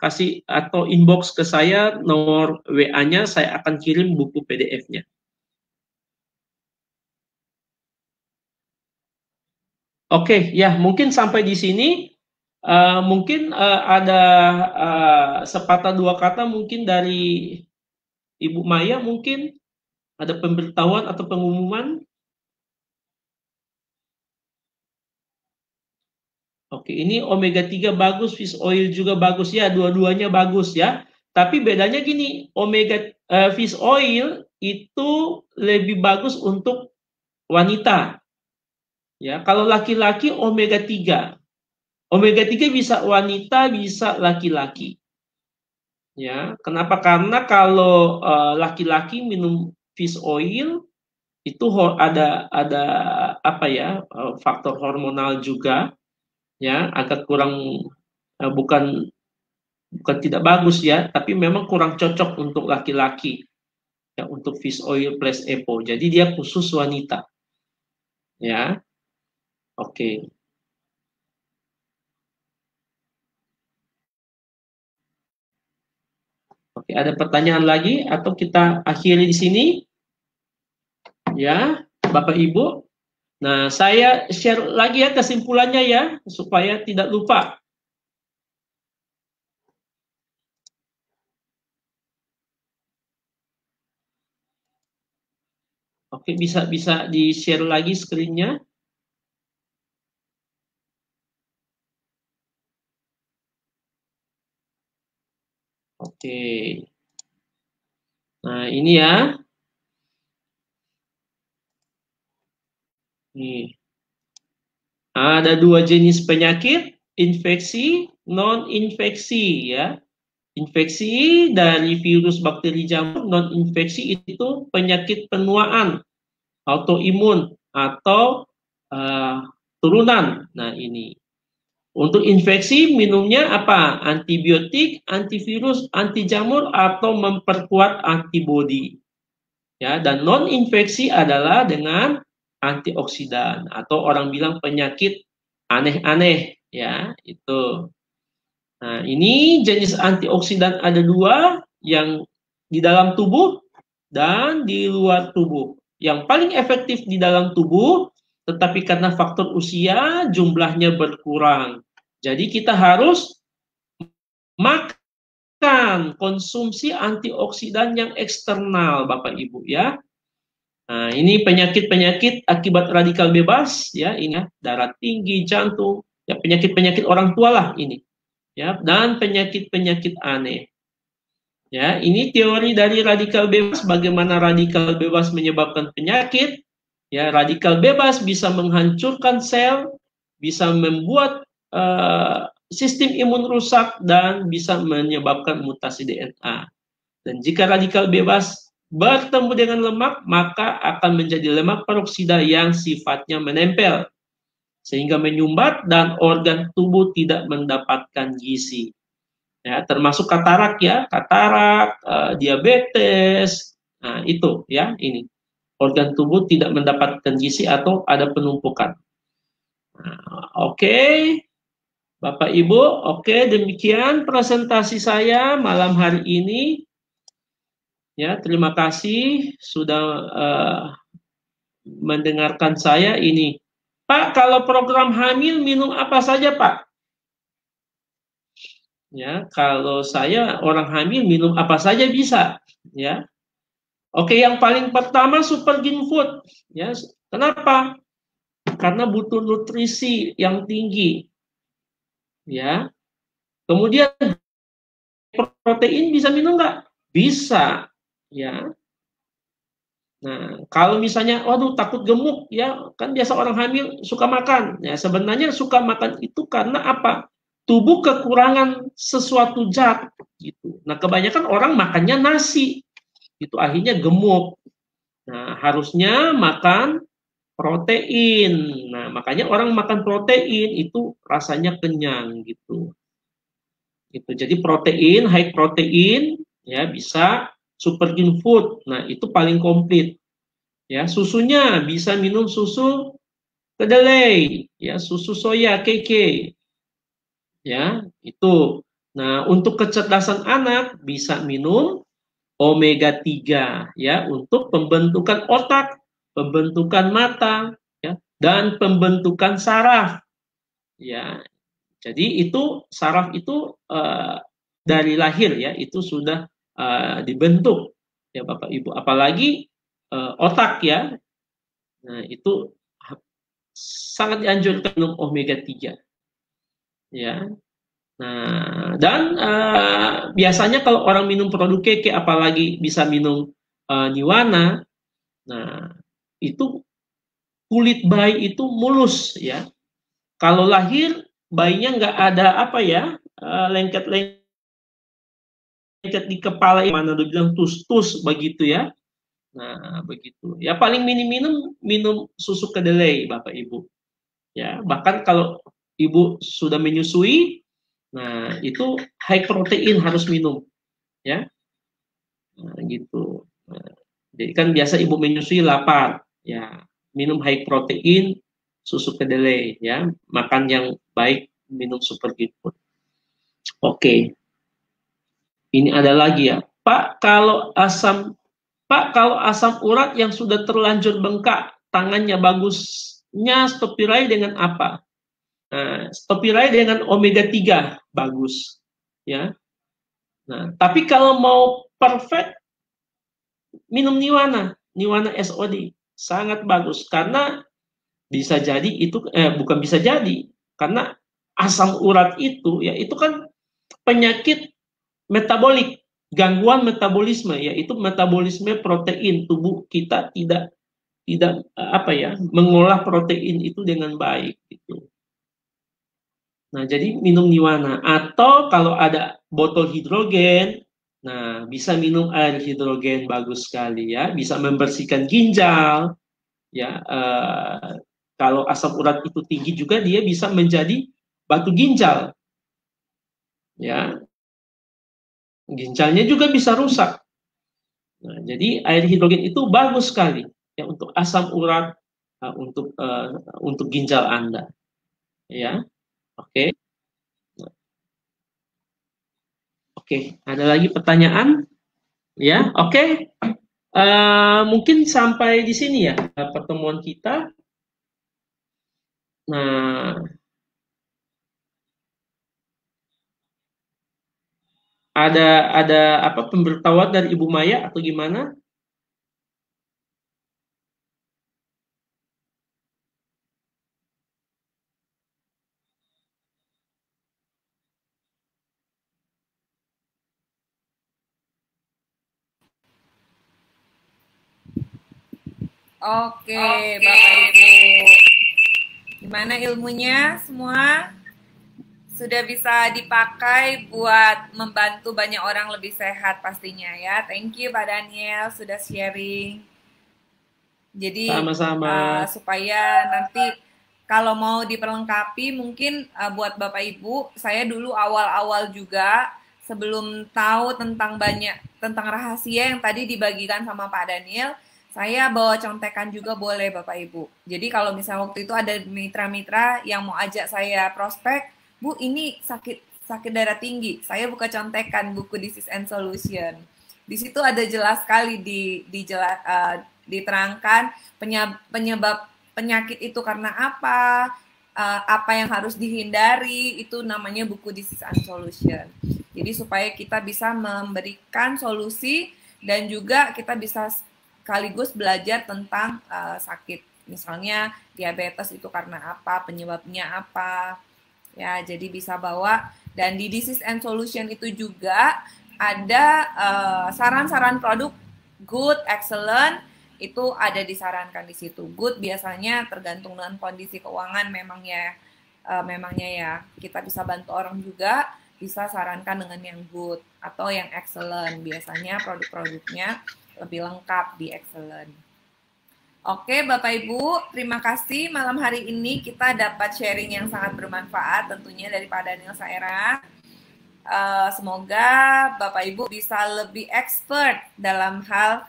kasih atau inbox ke saya, nomor WA-nya, saya akan kirim buku PDF-nya. Oke, ya, mungkin sampai di sini. Mungkin ada sepatah dua kata mungkin dari Ibu Maya, mungkin ada pemberitahuan atau pengumuman. Oke, ini omega 3 bagus, fish oil juga bagus, ya, dua-duanya bagus, ya. Tapi bedanya gini, fish oil itu lebih bagus untuk wanita. Ya, kalau laki-laki omega 3. Omega 3 bisa wanita, bisa laki-laki. Ya, kenapa? Karena kalau laki-laki minum fish oil itu ada apa ya, faktor hormonal juga, ya, agak kurang, bukan tidak bagus, ya, tapi memang kurang cocok untuk laki-laki, ya, untuk fish oil plus EPO. Jadi dia khusus wanita, ya. Oke. Oke, ada pertanyaan lagi atau kita akhiri di sini? Ya, Bapak Ibu. Nah, saya share lagi ya kesimpulannya, ya, supaya tidak lupa. Oke, bisa di-share lagi screen-nya. Oke. Nah, ini ya. Nih. Ada dua jenis penyakit, infeksi, non-infeksi, ya. Infeksi dari virus, bakteri, jamur, non-infeksi itu penyakit penuaan, autoimun, atau turunan. Nah, ini. Untuk infeksi, minumnya apa? Antibiotik, antivirus, anti jamur, atau memperkuat antibodi. Ya, dan non-infeksi adalah dengan antioksidan, atau orang bilang penyakit aneh-aneh, ya, itu. Nah, ini jenis antioksidan ada dua, yang di dalam tubuh dan di luar tubuh. Yang paling efektif di dalam tubuh, tetapi karena faktor usia jumlahnya berkurang. Jadi kita harus makan, konsumsi antioksidan yang eksternal, Bapak Ibu, ya. Nah, ini penyakit-penyakit akibat radikal bebas, ya, ini ya, darah tinggi, jantung, ya, penyakit-penyakit orang tua lah ini, ya, dan penyakit-penyakit aneh. Ya, ini teori dari radikal bebas, bagaimana radikal bebas menyebabkan penyakit. Ya, radikal bebas bisa menghancurkan sel, bisa membuat sistem imun rusak, dan bisa menyebabkan mutasi DNA. Dan jika radikal bebas bertemu dengan lemak, maka akan menjadi lemak peroksida yang sifatnya menempel, sehingga menyumbat dan organ tubuh tidak mendapatkan gizi. Ya, termasuk katarak, ya, katarak, diabetes. Nah, itu, ya, ini. Organ tubuh tidak mendapatkan gizi atau ada penumpukan. Nah, oke. Bapak Ibu, oke, demikian presentasi saya malam hari ini. Ya, terima kasih sudah mendengarkan saya ini. Pak, kalau program hamil minum apa saja, Pak? Ya, kalau saya orang hamil minum apa saja bisa, ya. Oke, yang paling pertama Supergen Food, ya. Kenapa? Karena butuh nutrisi yang tinggi, ya. Kemudian protein bisa minum nggak? Bisa, ya. Nah, kalau misalnya, waduh takut gemuk, ya kan biasa orang hamil suka makan. Ya sebenarnya suka makan itu karena apa? Tubuh kekurangan sesuatu zat gitu. Nah, kebanyakan orang makannya nasi, itu akhirnya gemuk. Nah, harusnya makan protein. Nah, makanya orang makan protein itu rasanya kenyang gitu. Gitu. Jadi protein, high protein, ya bisa superfood food. Nah, itu paling komplit. Ya, susunya bisa minum susu kedelai, ya, susu soya, keke, ya, itu. Nah, untuk kecerdasan anak bisa minum omega 3 ya, untuk pembentukan otak, pembentukan mata, ya, dan pembentukan saraf, ya. Jadi itu saraf itu dari lahir ya, itu sudah dibentuk ya Bapak Ibu, apalagi otak ya. Nah, itu sangat dianjurkan minum omega 3 ya. Nah, dan biasanya kalau orang minum produk keke apalagi bisa minum Niwana, nah itu kulit bayi itu mulus ya. Kalau lahir bayinya nggak ada apa ya, lengket-lengket di kepala, mana udah bilang tus-tus begitu ya. Nah, begitu. Ya paling minim minum minum susu kedelai Bapak Ibu. Ya, bahkan kalau ibu sudah menyusui, nah itu high protein harus minum, ya, nah, gitu. Nah, jadi kan biasa ibu menyusui lapar, ya, minum high protein, susu kedelai, ya, makan yang baik, minum superfood. Oke, ini ada lagi ya, Pak, kalau asam urat yang sudah terlanjur bengkak, tangannya bagusnya stopirai dengan apa? Nah, stopirai dengan omega 3 bagus, ya. Nah, tapi kalau mau perfect minum Niwana, Niwana SOD sangat bagus karena bisa jadi itu bukan bisa jadi, karena asam urat itu ya itu kan penyakit metabolik, gangguan metabolisme, yaitu metabolisme protein tubuh kita tidak tidak apa ya, mengolah protein itu dengan baik gitu. Nah, jadi minum Niwana. Atau kalau ada botol hidrogen, nah bisa minum air hidrogen bagus sekali ya. Bisa membersihkan ginjal. Ya, kalau asam urat itu tinggi juga dia bisa menjadi batu ginjal. Ya, ginjalnya juga bisa rusak. Nah, jadi air hidrogen itu bagus sekali ya untuk asam urat, untuk ginjal Anda. Ya, oke. Oke, ada lagi pertanyaan? Ya, oke. Mungkin sampai di sini ya pertemuan kita. Nah, ada apa pemberitahuan dari Ibu Maya atau gimana? Oke, Bapak Ibu. Gimana ilmunya semua? Sudah bisa dipakai buat membantu banyak orang lebih sehat pastinya ya. Thank you Pak Daniel sudah sharing. Jadi Sama-sama. supaya nanti kalau mau diperlengkapi mungkin buat Bapak Ibu, saya dulu awal-awal juga sebelum tahu tentang rahasia yang tadi dibagikan sama Pak Daniel, saya bawa contekan juga boleh Bapak Ibu. Jadi kalau misalnya waktu itu ada mitra-mitra yang mau ajak saya prospek, Bu ini sakit darah tinggi, saya buka contekan buku Disease and Solution. Di situ ada jelas sekali diterangkan penyebab penyakit itu karena apa yang harus dihindari, itu namanya buku Disease and Solution. Jadi supaya kita bisa memberikan solusi dan juga kita bisa sekaligus belajar tentang sakit. Misalnya diabetes itu karena apa, penyebabnya apa. Ya, jadi bisa bawa. Dan di Disease and Solution itu juga ada saran-saran produk good, excellent, itu ada disarankan di situ. Good biasanya tergantung dengan kondisi keuangan memangnya ya kita bisa bantu orang juga, bisa sarankan dengan yang good atau yang excellent. Biasanya produk-produknya lebih lengkap di excellent. Oke, Bapak Ibu, terima kasih malam hari ini kita dapat sharing yang sangat bermanfaat tentunya dari Pak Daniel Saera. Semoga Bapak Ibu bisa lebih expert dalam hal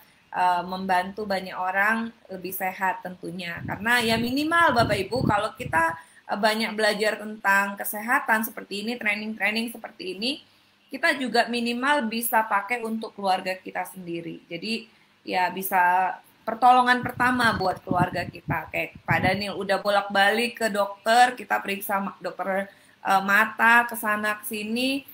membantu banyak orang lebih sehat tentunya. Karena ya minimal Bapak Ibu kalau kita banyak belajar tentang kesehatan seperti ini, training-training seperti ini, kita juga minimal bisa pakai untuk keluarga kita sendiri. Jadi ya bisa pertolongan pertama buat keluarga kita. Kayak Pak Daniel udah bolak-balik ke dokter, kita periksa dokter mata ke sana ke sini,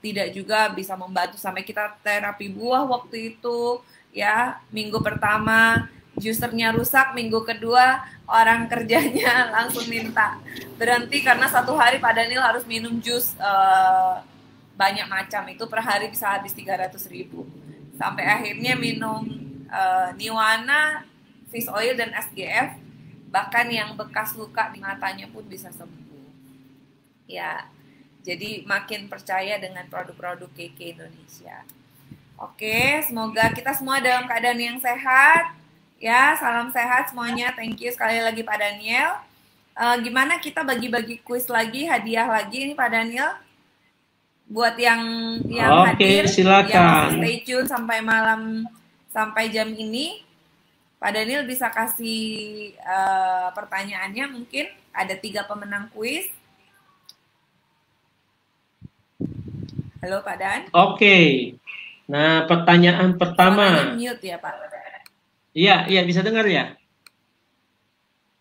tidak juga bisa membantu sampai kita terapi buah waktu itu ya. Minggu pertama juicernya rusak, minggu kedua orang kerjanya langsung minta berhenti karena 1 hari Pak Daniel harus minum jus banyak macam, itu per hari bisa habis 300.000. Sampai akhirnya minum Niwana, fish oil dan SGF, bahkan yang bekas luka di matanya pun bisa sembuh. Ya, jadi makin percaya dengan produk-produk KK Indonesia. Oke, semoga kita semua dalam keadaan yang sehat. Ya, salam sehat semuanya. Thank you sekali lagi Pak Daniel. Gimana kita bagi-bagi kuis lagi, hadiah lagi nih Pak Daniel? Buat yang hadir, silakan. yang stay tune sampai malam, sampai jam ini, Pak Daniel bisa kasih pertanyaannya, mungkin ada 3 pemenang kuis. Halo Pak Dan. Oke. Nah, pertanyaan pertama. Suaranya mute ya Pak. Iya, bisa dengar ya?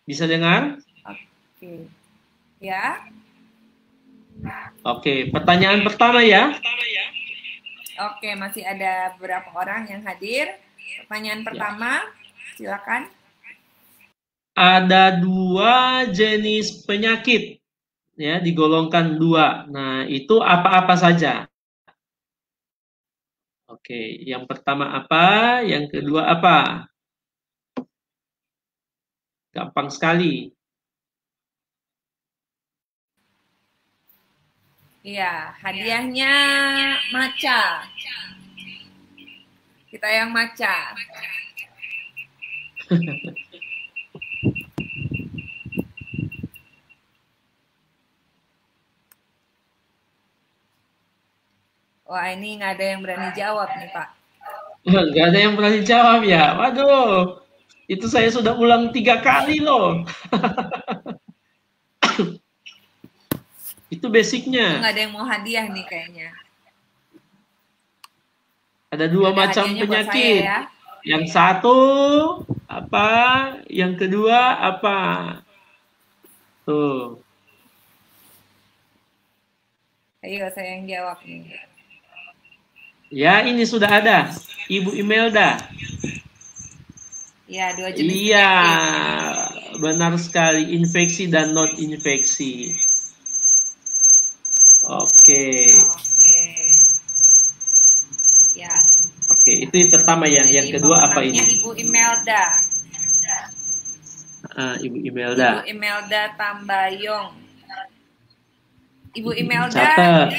Bisa dengar? Oke. Ya. Oke, pertanyaan pertama ya. Oke, masih ada beberapa orang yang hadir. Pertanyaan pertama, silakan. Ada 2 jenis penyakit, ya, digolongkan 2. Nah, itu apa-apa saja? Oke, yang pertama apa? Yang kedua apa? Gampang sekali. Iya, hadiahnya maca. Kita yang maca. Wah, ini nggak ada yang berani jawab nih, Pak. Nggak ada yang berani jawab ya? Waduh, itu saya sudah ulang 3 kali loh. Itu basicnya. Nggak ada yang mau hadiah nih kayaknya. Ada 2 macam penyakit. Ya. Yang satu apa? Yang kedua apa? Tuh. Ayo saya yang jawab nih. Ya, ini sudah ada. Ibu Imelda. Ya, 2 jenis. Iya, benar sekali. Infeksi dan non infeksi. Oke. Ya. Oke, itu yang pertama ya. Yang kedua apa ini? Ibu Imelda. Ibu Imelda. Ibu Imelda Tambayong. Ibu Imelda. Catat.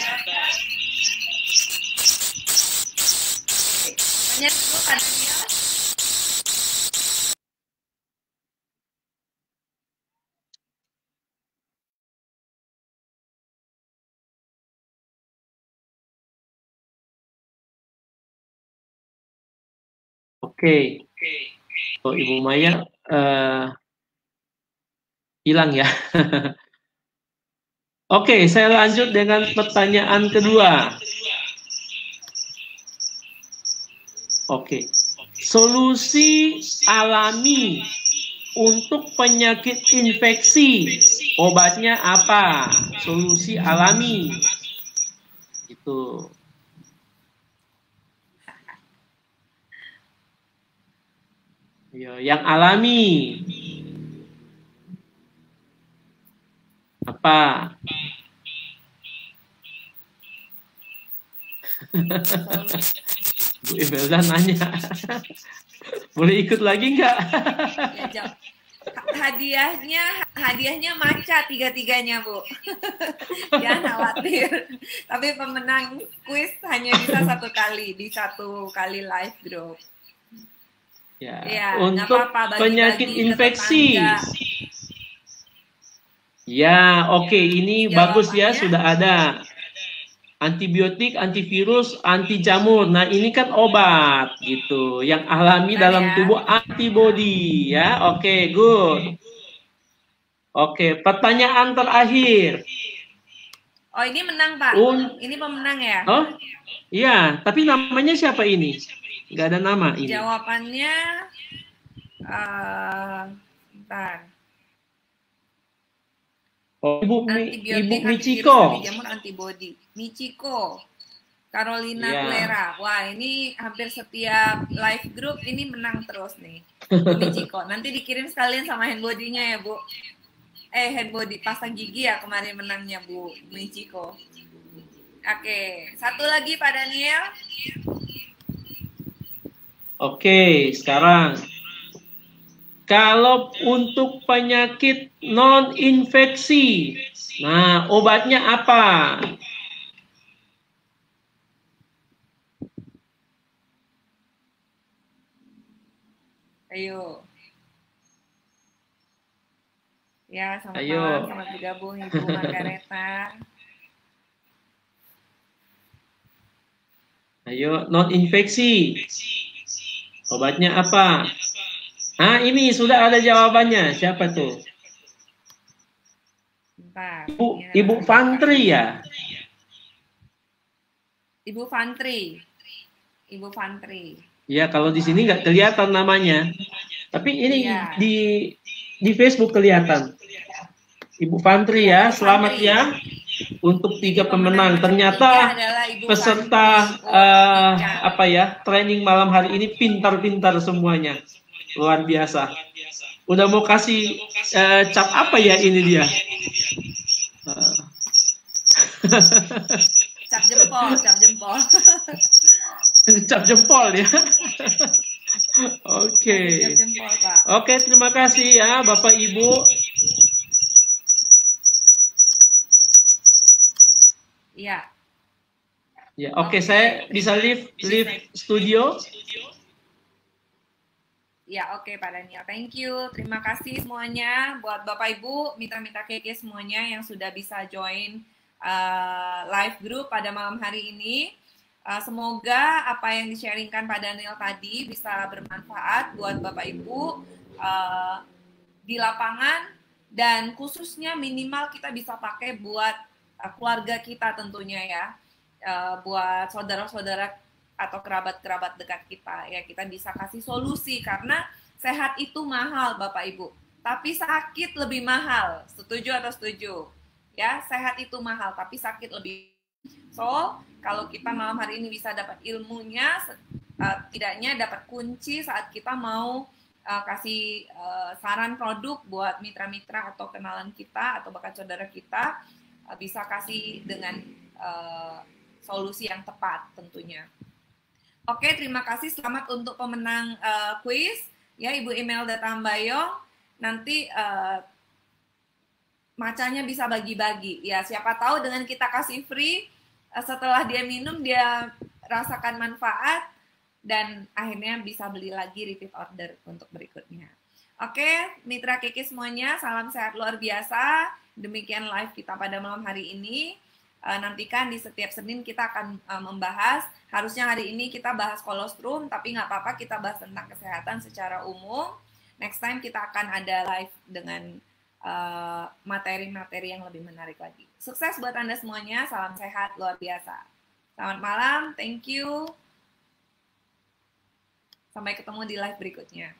Tanya dulu Pak Daniel. Oke. Oh, Ibu Maya hilang ya. Oke, saya lanjut dengan pertanyaan kedua. Oke. Solusi alami untuk penyakit infeksi, obatnya apa? Solusi alami. Itu. Yang alami. Apa? Bu Imelda nanya. Boleh ikut lagi nggak? Ya, jawab. Hadiahnya maca tiga-tiganya, Bu. Jangan khawatir. Tapi pemenang kuis hanya bisa 1 kali di 1 kali live group. Ya, Ya, nggak untuk apa-apa, penyakit bagi-bagi ke infeksi. tetangga. Ya, oke, ini bagus ya, Jawabannya, sudah ada. Antibiotik, antivirus, anti jamur. Nah, ini kan obat gitu, yang alami bentar dalam ya. tubuh antibody ya. Oke, good. Oke, pertanyaan terakhir. Oh, ini menang, Pak. Ini pemenang ya? Oh, iya, tapi namanya siapa ini? Nggak ada nama ini. Jawabannya, bentar. Oh, Ibu Antibiotik, Michiko. antivirus, anti jamur, antibody. Michiko. Carolina Iya. Culera. Wah, ini hampir setiap live group ini menang terus nih. Michiko. Nanti dikirim sekalian sama hand body-nya ya, Bu. Hand body pasta gigi ya kemarin menangnya, Bu Michiko. Oke, satu lagi Pak Daniel. Oke, sekarang kalau untuk penyakit non-infeksi, nah obatnya apa? Ayo. Ya, selamat Ayo. malam, selamat bergabung Ibu Margareta. Ayo, non-infeksi. Obatnya apa? Nah, ini sudah ada jawabannya. Siapa tuh? Bentar. Ibu Fantri ya? Ibu Fantri. Ibu Fantri. Ya, kalau di sini nggak kelihatan namanya. Tapi ini Iya. di Facebook kelihatan. Ibu Fantri ya, selamat ya untuk 3 pemenang. Ternyata peserta apa ya, training malam hari ini pintar-pintar semuanya. Luar biasa. Udah mau kasih cap apa ya ini dia? Cap jempol, cap jempol. Cap jempol ya. Oke. Cap jempol, Pak. Oke, terima kasih ya Bapak Ibu. Iya. Ya, oke, saya bisa leave studio. Ya, oke Pak Daniel. Thank you. Terima kasih semuanya buat Bapak Ibu, mitra-mitra KK semuanya yang sudah bisa join live group pada malam hari ini. Semoga apa yang di-sharingkan Pak Daniel tadi bisa bermanfaat buat Bapak Ibu di lapangan, dan khususnya minimal kita bisa pakai buat keluarga kita tentunya ya, buat saudara-saudara atau kerabat-kerabat dekat kita ya, kita bisa kasih solusi, karena sehat itu mahal Bapak Ibu, tapi sakit lebih mahal. Setuju atau setuju? Ya, sehat itu mahal tapi sakit lebih. So, kalau kita malam hari ini bisa dapat ilmunya, tidaknya dapat kunci saat kita mau kasih saran produk buat mitra-mitra atau kenalan kita atau bahkan saudara kita, bisa kasih dengan solusi yang tepat tentunya. Oke, terima kasih. Selamat untuk pemenang kuis ya, Ibu Imelda Tambayong. Nanti macanya bisa bagi-bagi ya, siapa tahu dengan kita kasih free, setelah dia minum dia rasakan manfaat dan akhirnya bisa beli lagi repeat order untuk berikutnya. Oke, mitra Kiki semuanya, salam sehat luar biasa. Demikian live kita pada malam hari ini. Nantikan di setiap Senin kita akan membahas, harusnya hari ini kita bahas kolostrum, tapi nggak apa-apa kita bahas tentang kesehatan secara umum. Next time kita akan ada live dengan materi-materi yang lebih menarik lagi. Sukses buat Anda semuanya, salam sehat luar biasa. Selamat malam, thank you. Sampai ketemu di live berikutnya.